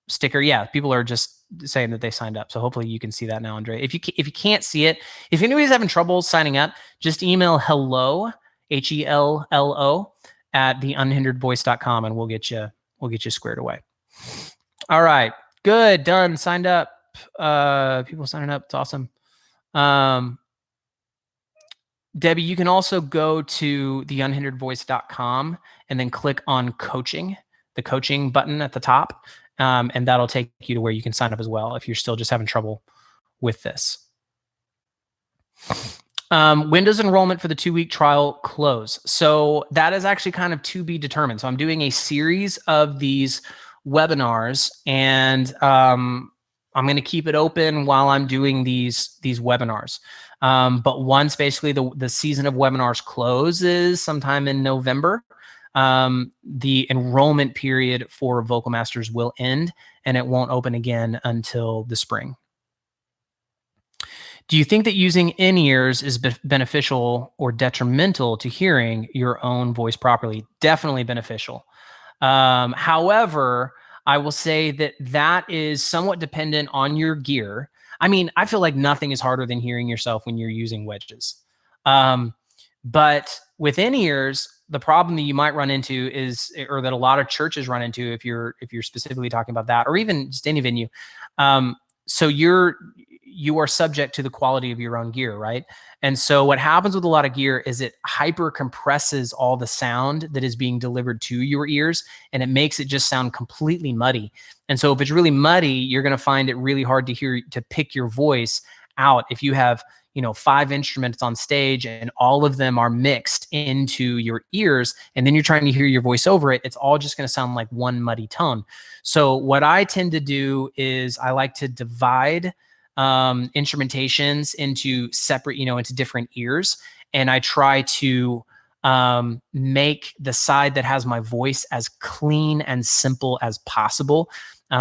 Speaker 1: sticker? Yeah, people are just saying that they signed up. So hopefully you can see that now, Andrea. If you can't see it, if anybody's having trouble signing up, just email hello, HELLO, at theunhinderedvoice.com, and we'll get you squared away. All right, good, done, signed up. People signing up. It's awesome. Debbie, you can also go to theunhinderedvoice.com and then click on coaching, the coaching button at the top. And that'll take you to where you can sign up as well if you're still just having trouble with this. When does enrollment for the 2-week trial close? So that is actually kind of to be determined. So I'm doing a series of these webinars, and I'm going to keep it open while I'm doing these webinars. But once basically the season of webinars closes sometime in November, the enrollment period for Vocal Masters will end, and it won't open again until the spring. Do you think that using in-ears is beneficial or detrimental to hearing your own voice properly? Definitely beneficial. However, I will say that is somewhat dependent on your gear. I mean, I feel like nothing is harder than hearing yourself when you're using wedges. But with in-ears, the problem that you might run into is, or that a lot of churches run into, if you're specifically talking about that, or even just any venue. So you are subject to the quality of your own gear, right? And so what happens with a lot of gear is it hyper compresses all the sound that is being delivered to your ears, and it makes it just sound completely muddy. And so if it's really muddy, you're going to find it really hard to pick your voice out. If you have, 5 instruments on stage and all of them are mixed into your ears, and then you're trying to hear your voice over it, it's all just going to sound like one muddy tone. So what I tend to do is I like to divide instrumentations into separate, into different ears. And I try to make the side that has my voice as clean and simple as possible.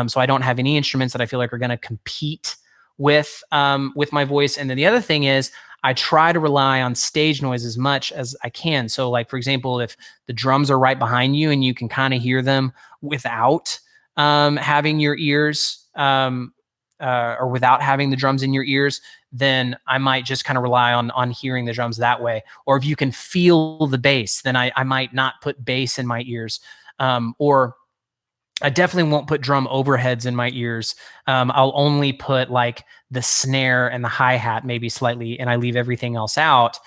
Speaker 1: So I don't have any instruments that I feel like are going to compete with my voice. And then the other thing is I try to rely on stage noise as much as I can. So like, for example, if the drums are right behind you and you can kind of hear them without having your ears or without having the drums in your ears, then I might just kind of rely on hearing the drums that way. Or if you can feel the bass, then I might not put bass in my ears. Or I definitely won't put drum overheads in my ears. I'll only put like the snare and the hi-hat maybe slightly, and I leave everything else out,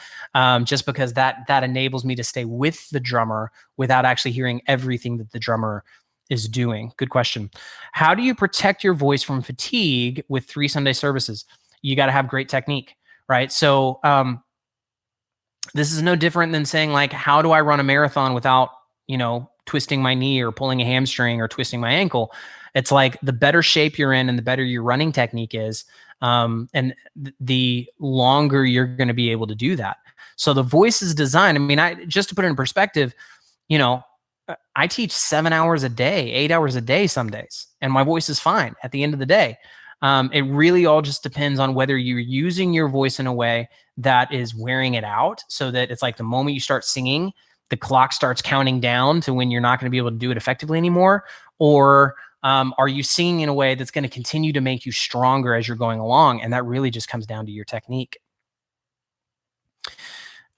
Speaker 1: just because that enables me to stay with the drummer without actually hearing everything that the drummer is doing. Good question. How do you protect your voice from fatigue with 3 Sunday services? You got to have great technique, right? So this is no different than saying like, how do I run a marathon without, twisting my knee or pulling a hamstring or twisting my ankle? It's like the better shape you're in and the better your running technique is, and the longer you're going to be able to do that. So the voice is designed. I mean, just to put it in perspective, I teach 7 hours a day, 8 hours a day some days, and my voice is fine at the end of the day. It really all just depends on whether you're using your voice in a way that is wearing it out, so that it's like the moment you start singing, the clock starts counting down to when you're not going to be able to do it effectively anymore, or are you singing in a way that's going to continue to make you stronger as you're going along? And that really just comes down to your technique.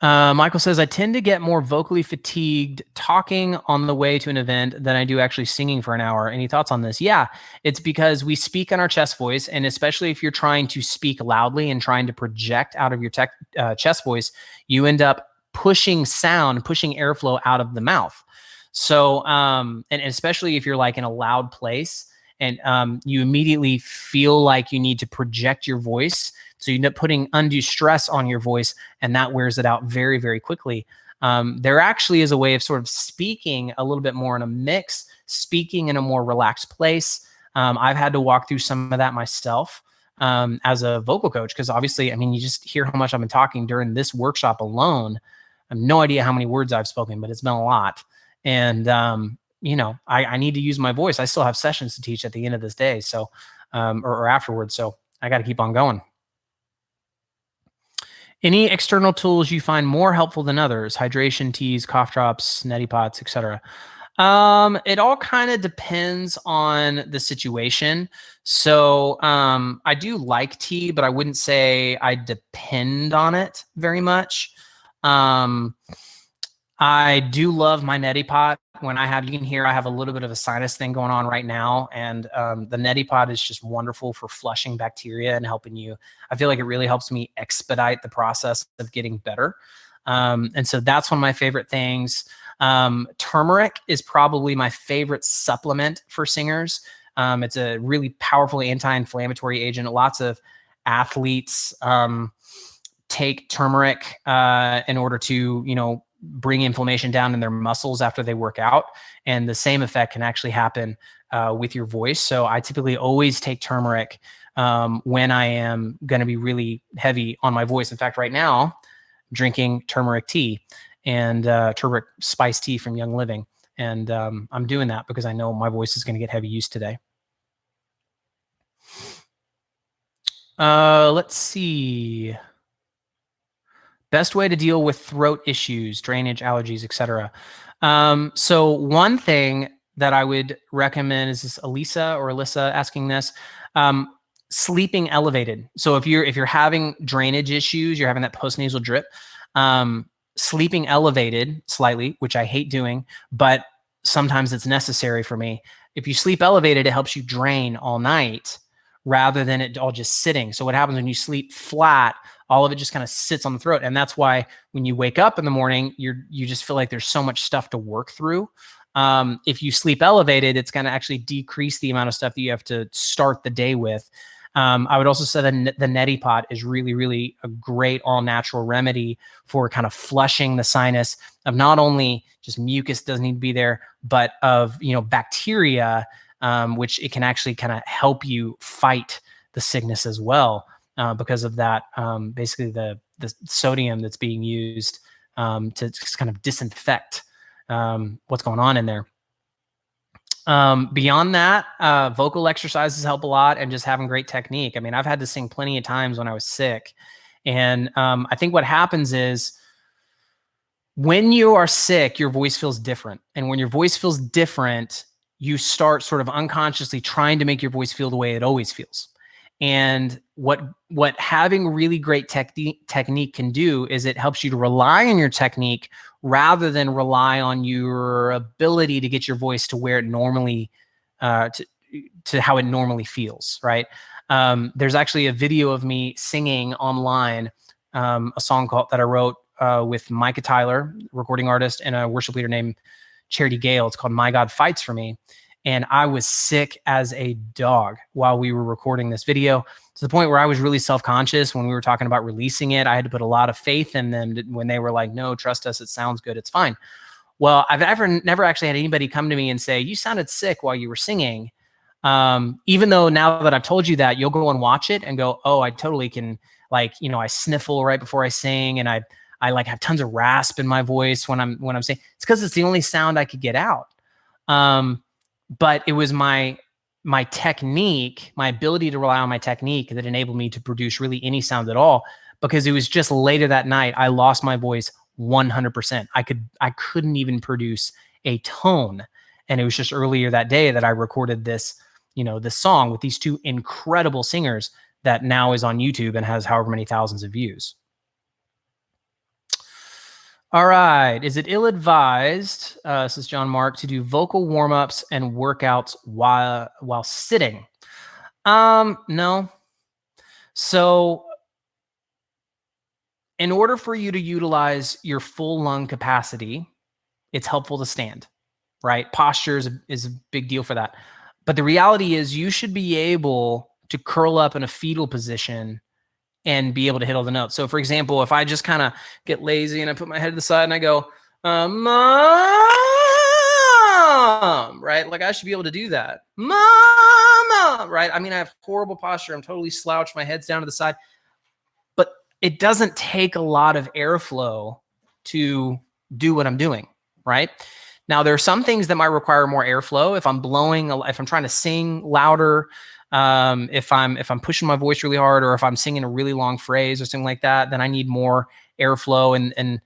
Speaker 1: Michael says, I tend to get more vocally fatigued talking on the way to an event than I do actually singing for an hour. Any thoughts on this? Yeah, it's because we speak in our chest voice. And especially if you're trying to speak loudly and trying to project out of your chest voice, you end up pushing sound, pushing airflow out of the mouth. So, and especially if you're like in a loud place and you immediately feel like you need to project your voice. So you end up putting undue stress on your voice, and that wears it out very, very quickly. There actually is a way of sort of speaking a little bit more in a mix, speaking in a more relaxed place. I've had to walk through some of that myself as a vocal coach, because obviously, I mean, you just hear how much I've been talking during this workshop alone. I have no idea how many words I've spoken, but it's been a lot. And, I need to use my voice. I still have sessions to teach at the end of this day. So, or afterwards. So I got to keep on going. Any external tools you find more helpful than others? Hydration, teas, cough drops, neti pots, etc. It all kind of depends on the situation. So I do like tea, but I wouldn't say I depend on it very much. I do love my neti pot. When you can hear I have a little bit of a sinus thing going on right now. And the neti pot is just wonderful for flushing bacteria and helping you. I feel like it really helps me expedite the process of getting better. And so that's one of my favorite things. Turmeric is probably my favorite supplement for singers. It's a really powerful anti-inflammatory agent. Lots of athletes take turmeric in order to, bring inflammation down in their muscles after they work out. And the same effect can actually happen with your voice. So I typically always take turmeric when I am going to be really heavy on my voice. In fact, right now, I'm drinking turmeric tea and turmeric spice tea from Young Living. And I'm doing that because I know my voice is going to get heavy use today. Let's see. Best way to deal with throat issues, drainage, allergies, etc. So one thing that I would recommend is this Alyssa asking this. Sleeping elevated. So if you're having drainage issues, you're having that postnasal drip, sleeping elevated slightly, which I hate doing, but sometimes it's necessary for me. If you sleep elevated, it helps you drain all night rather than it all just sitting. So what happens when you sleep flat, all of it just kind of sits on the throat. And that's why when you wake up in the morning, you just feel like there's so much stuff to work through. If you sleep elevated, it's going to actually decrease the amount of stuff that you have to start the day with. I would also say the neti pot is really, really a great all natural remedy for kind of flushing the sinus of not only just mucus doesn't need to be there, but of, bacteria, which it can actually kind of help you fight the sickness as well, because of that, basically the sodium that's being used to just kind of disinfect what's going on in there. Beyond that, vocal exercises help a lot, and just having great technique. I mean, I've had to sing plenty of times when I was sick. And I think what happens is when you are sick, your voice feels different. And when your voice feels different, you start sort of unconsciously trying to make your voice feel the way it always feels. And what having really great technique can do is it helps you to rely on your technique rather than rely on your ability to get your voice to where it normally, to how it normally feels, right? There's actually a video of me singing online a song that I wrote with Micah Tyler, recording artist, and a worship leader named Charity Gale. It's called My God Fights for Me. And I was sick as a dog while we were recording this video, to the point where I was really self-conscious when we were talking about releasing it. I had to put a lot of faith in them when they were like, no, trust us, it sounds good, it's fine. Well, I've never actually had anybody come to me and say, you sounded sick while you were singing. Even though now that I've told you that, you'll go and watch it and go, oh, I totally can, I sniffle right before I sing, and I I like have tons of rasp in my voice when I'm saying. It's because it's the only sound I could get out. But it was my technique, my ability to rely on my technique that enabled me to produce really any sound at all, because it was just later that night I lost my voice 100%. I couldn't even produce a tone. And it was just earlier that day that I recorded this, this song with these two incredible singers that now is on YouTube and has however many thousands of views. All right. Is it ill-advised, says John Mark, to do vocal warm-ups and workouts while sitting? No. So in order for you to utilize your full lung capacity, it's helpful to stand, right? Posture is a big deal for that. But the reality is you should be able to curl up in a fetal position and be able to hit all the notes. So for example, if I just kind of get lazy and I put my head to the side and I go, mom, right? Like I should be able to do that. Mama, right? I mean, I have horrible posture. I'm totally slouched. My head's down to the side, but it doesn't take a lot of airflow to do what I'm doing, right? Now, there are some things that might require more airflow. If I'm blowing, if I'm trying to sing louder, if I'm pushing my voice really hard, or if I'm singing a really long phrase or something like that, then I need more airflow. And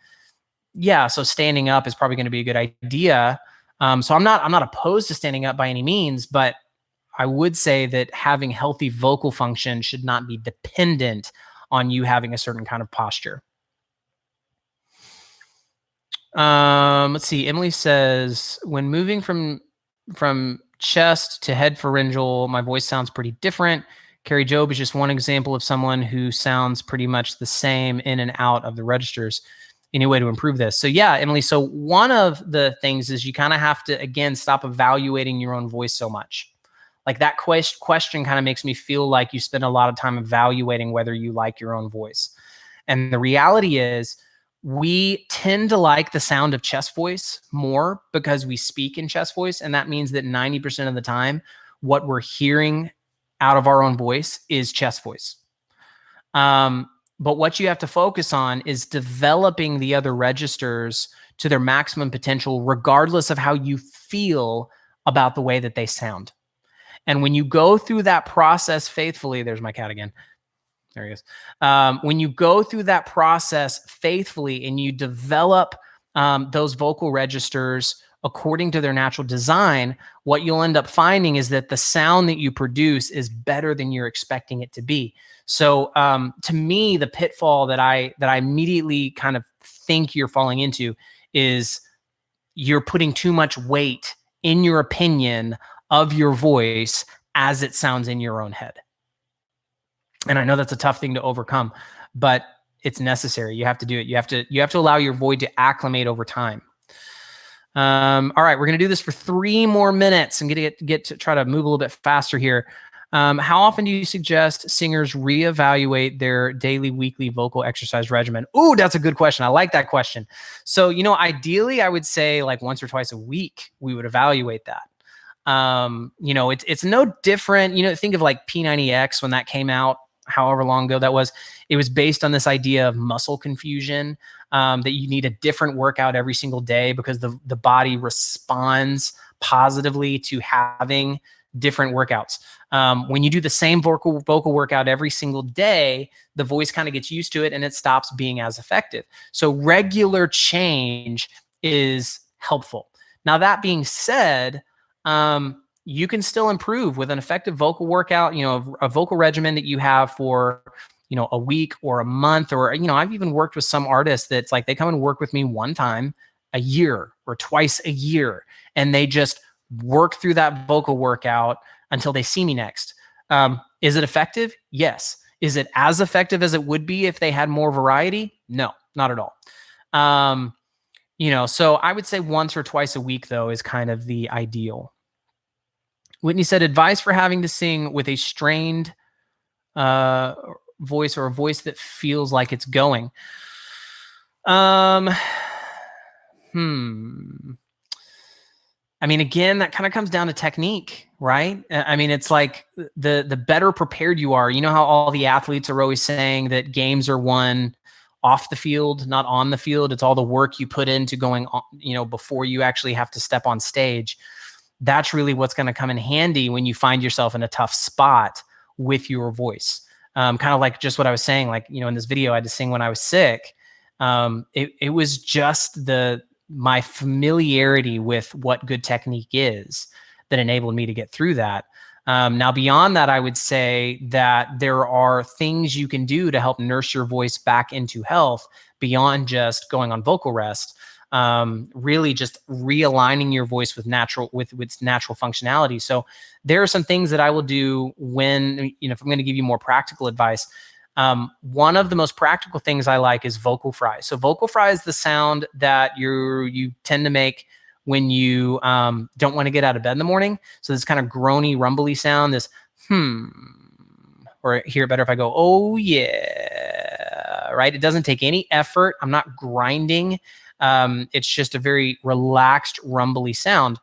Speaker 1: yeah, so standing up is probably going to be a good idea. So I'm not opposed to standing up by any means, but I would say that having healthy vocal function should not be dependent on you having a certain kind of posture. Let's see. Emily says, when moving from chest to head pharyngeal, my voice sounds pretty different. Carrie Job is just one example of someone who sounds pretty much the same in and out of the registers. Any way to improve this? So yeah, Emily. So one of the things is you kind of have to, again, stop evaluating your own voice so much. Like that question kind of makes me feel like you spend a lot of time evaluating whether you like your own voice. And the reality is, we tend to like the sound of chest voice more because we speak in chest voice. And that means that 90% of the time, what we're hearing out of our own voice is chest voice. But what you have to focus on is developing the other registers to their maximum potential, regardless of how you feel about the way that they sound. And when you go through that process faithfully, there's my cat again. There he is. When you go through that process faithfully and you develop those vocal registers according to their natural design, what you'll end up finding is that the sound that you produce is better than you're expecting it to be. So to me, the pitfall that I immediately kind of think you're falling into is you're putting too much weight in your opinion of your voice as it sounds in your own head. And I know that's a tough thing to overcome, but it's necessary. You have to do it. You have to allow your voice to acclimate over time. All right, we're going to do this for 3 more minutes and get to try to move a little bit faster here. How often do you suggest singers reevaluate their daily, weekly vocal exercise regimen? Ooh, that's a good question. I like that question. So, ideally, I would say like once or twice a week, we would evaluate that. It's no different. Think of like P90X when that came out, however long ago that was. It was based on this idea of muscle confusion, that you need a different workout every single day because the body responds positively to having different workouts. When you do the same vocal workout every single day, the voice kind of gets used to it and it stops being as effective. So regular change is helpful. Now, that being said, you can still improve with an effective vocal workout, a vocal regimen that you have for, a week or a month, or, I've even worked with some artists that's like, they come and work with me one time a year or twice a year, and they just work through that vocal workout until they see me next. Is it effective? Yes. Is it as effective as it would be if they had more variety? No, not at all. So I would say once or twice a week, though, is kind of the ideal. Whitney said, advice for having to sing with a strained voice, or a voice that feels like it's going. I mean, again, that kind of comes down to technique, right? I mean, it's like the better prepared you are. You know how all the athletes are always saying that games are won off the field, not on the field. It's all the work you put into going on, before you actually have to step on stage. That's really what's going to come in handy when you find yourself in a tough spot with your voice. Kind of like just what I was saying, like, in this video I had to sing when I was sick. It was just my familiarity with what good technique is that enabled me to get through that. Now, beyond that, I would say that there are things you can do to help nurse your voice back into health beyond just going on vocal rest. Really just realigning your voice with its natural functionality. So there are some things that I will do when, if I'm going to give you more practical advice. One of the most practical things I like is vocal fry. So vocal fry is the sound that you tend to make when you don't want to get out of bed in the morning. So this kind of groany, rumbly sound, this or hear it better if I go, oh yeah, right? It doesn't take any effort. I'm not grinding. It's just a very relaxed, rumbly sound.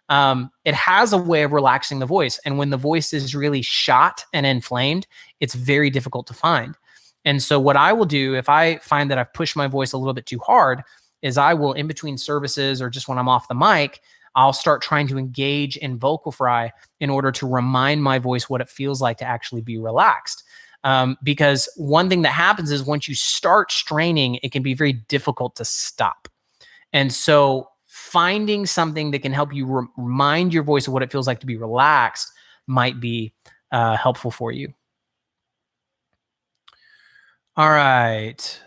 Speaker 1: It has a way of relaxing the voice. And when the voice is really shot and inflamed, it's very difficult to find. And so what I will do if I find that I've pushed my voice a little bit too hard is I will, in between services or just when I'm off the mic, I'll start trying to engage in vocal fry in order to remind my voice what it feels like to actually be relaxed. Because one thing that happens is once you start straining, it can be very difficult to stop. And so finding something that can help you remind your voice of what it feels like to be relaxed might be helpful for you. All right.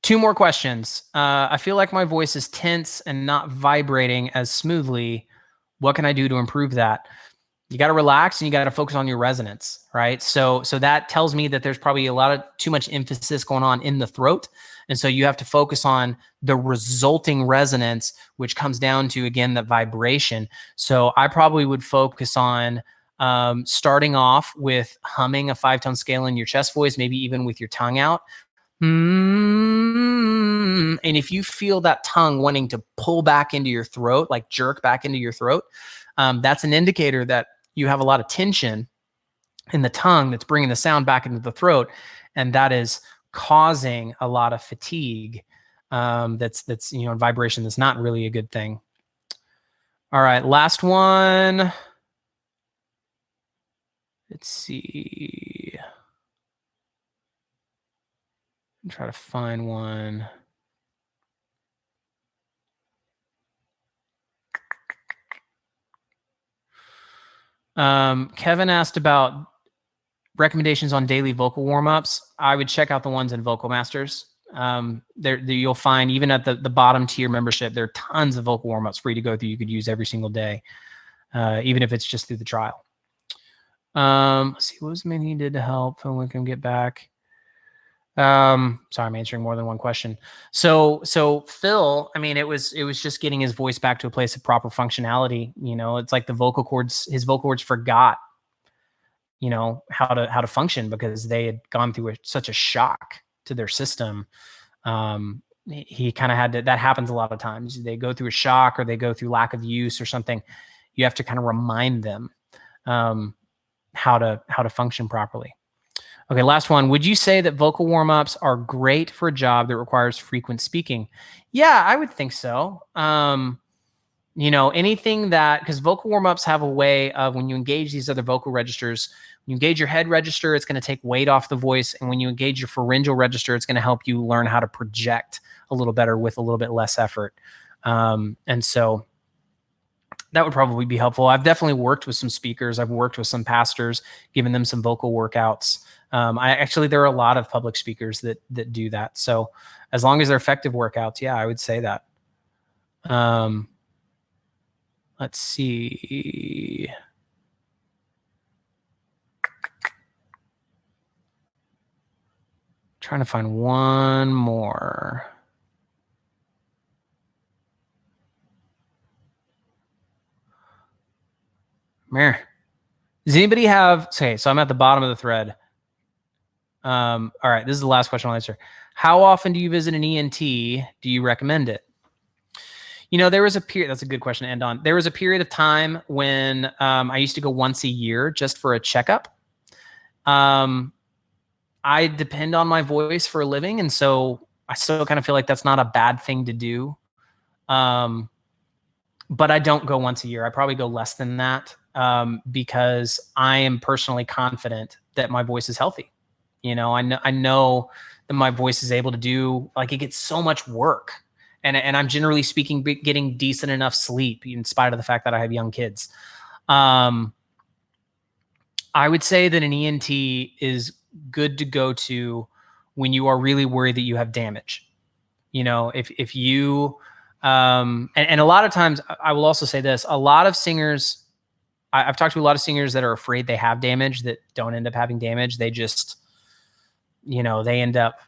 Speaker 1: 2 more questions. I feel like my voice is tense and not vibrating as smoothly. What can I do to improve that? You got to relax and you got to focus on your resonance, right? So that tells me that there's probably too much emphasis going on in the throat. And so you have to focus on the resulting resonance, which comes down to, again, the vibration. So I probably would focus on starting off with humming a 5-tone scale in your chest voice, maybe even with your tongue out. And if you feel that tongue wanting to pull back into your throat, like jerk back into your throat, that's an indicator that you have a lot of tension in the tongue that's bringing the sound back into the throat. And that is causing a lot of fatigue. That's vibration. That's not really a good thing. All right. Last one. Let's see. Try to find one. Kevin asked about recommendations on daily vocal warm-ups. I would check out the ones in Vocal Masters. There you'll find, even at the bottom tier membership, there are tons of vocal warm-ups for you to go through. You could use every single day, even if it's just through the trial. Let's see, what was the main he did to help Phil Wickham get back? Sorry, I'm answering more than one question. So Phil, I mean, it was just getting his voice back to a place of proper functionality. It's like his vocal cords forgot, how to function because they had gone through such a shock to their system. He kind of had to, that happens a lot of times. They go through a shock or they go through lack of use or something. You have to kind of remind them, how to function properly. Okay, last one. Would you say that vocal warm-ups are great for a job that requires frequent speaking? Yeah, I would think so. Anything that, because vocal warm-ups have a way of, when you engage these other vocal registers, when you engage your head register, it's going to take weight off the voice. And when you engage your pharyngeal register, it's going to help you learn how to project a little better with a little bit less effort. And so that would probably be helpful. I've definitely worked with some speakers. I've worked with some pastors, given them some vocal workouts. There are a lot of public speakers that do that. So as long as they're effective workouts, yeah, I would say that. Let's see. Trying to find one more. Does anybody have, so I'm at the bottom of the thread. All right, this is the last question I'll answer. How often do you visit an ENT? Do you recommend it? There was a period, that's a good question to end on. There was a period of time when I used to go once a year just for a checkup. I depend on my voice for a living. And so I still kind of feel like that's not a bad thing to do. But I don't go once a year. I probably go less than that, because I am personally confident that my voice is healthy. I know that my voice is able to do, like, it gets so much work, and I'm generally speaking getting decent enough sleep in spite of the fact that I have young kids. I would say that an ENT is good to go to when you are really worried that you have damage. If you, and a lot of times, I will also say this, a lot of singers, I've talked to a lot of singers that are afraid they have damage that don't end up having damage. They just, they end up,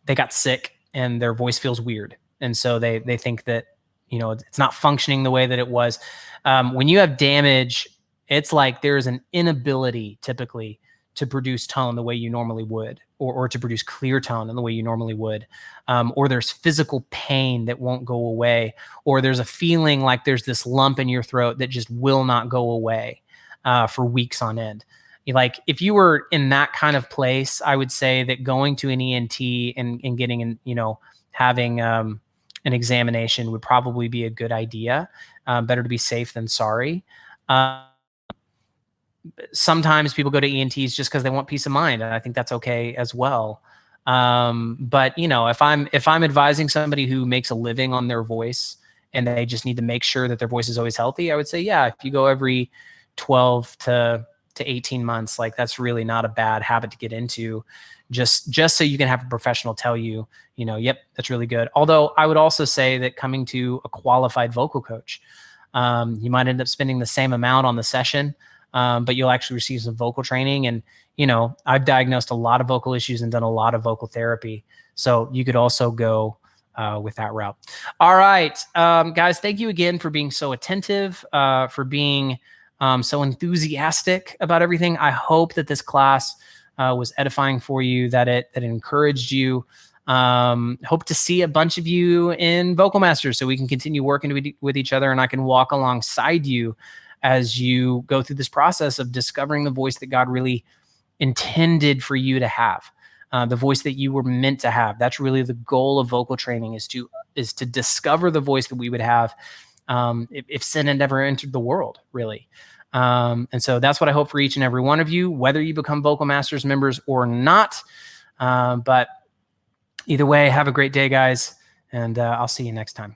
Speaker 1: they got sick and their voice feels weird. And so they think that, it's not functioning the way that it was. When you have damage, it's like there's an inability typically to produce tone the way you normally would, or to produce clear tone in the way you normally would. Or there's physical pain that won't go away, or there's a feeling like there's this lump in your throat that just will not go away for weeks on end. Like, if you were in that kind of place, I would say that going to an ENT and getting having an examination would probably be a good idea. Better to be safe than sorry. Sometimes people go to ENTs just because they want peace of mind, and I think that's okay as well. But if I'm advising somebody who makes a living on their voice and they just need to make sure that their voice is always healthy, I would say, yeah, if you go every 12 to 18 months, like, that's really not a bad habit to get into, just so you can have a professional tell you, yep, that's really good. Although I would also say that coming to a qualified vocal coach, you might end up spending the same amount on the session, but you'll actually receive some vocal training. And, I've diagnosed a lot of vocal issues and done a lot of vocal therapy. So you could also go with that route. All right, guys, thank you again for being so attentive, for being so enthusiastic about everything. I hope that this class was edifying for you, that it encouraged you. Hope to see a bunch of you in Vocal Masters so we can continue working with each other, and I can walk alongside you as you go through this process of discovering the voice that God really intended for you to have, the voice that you were meant to have. That's really the goal of vocal training, is to discover the voice that we would have if sin had never entered the world, really. And so that's what I hope for each and every one of you, whether you become Vocal Masters members or not. But either way, have a great day, guys, and I'll see you next time.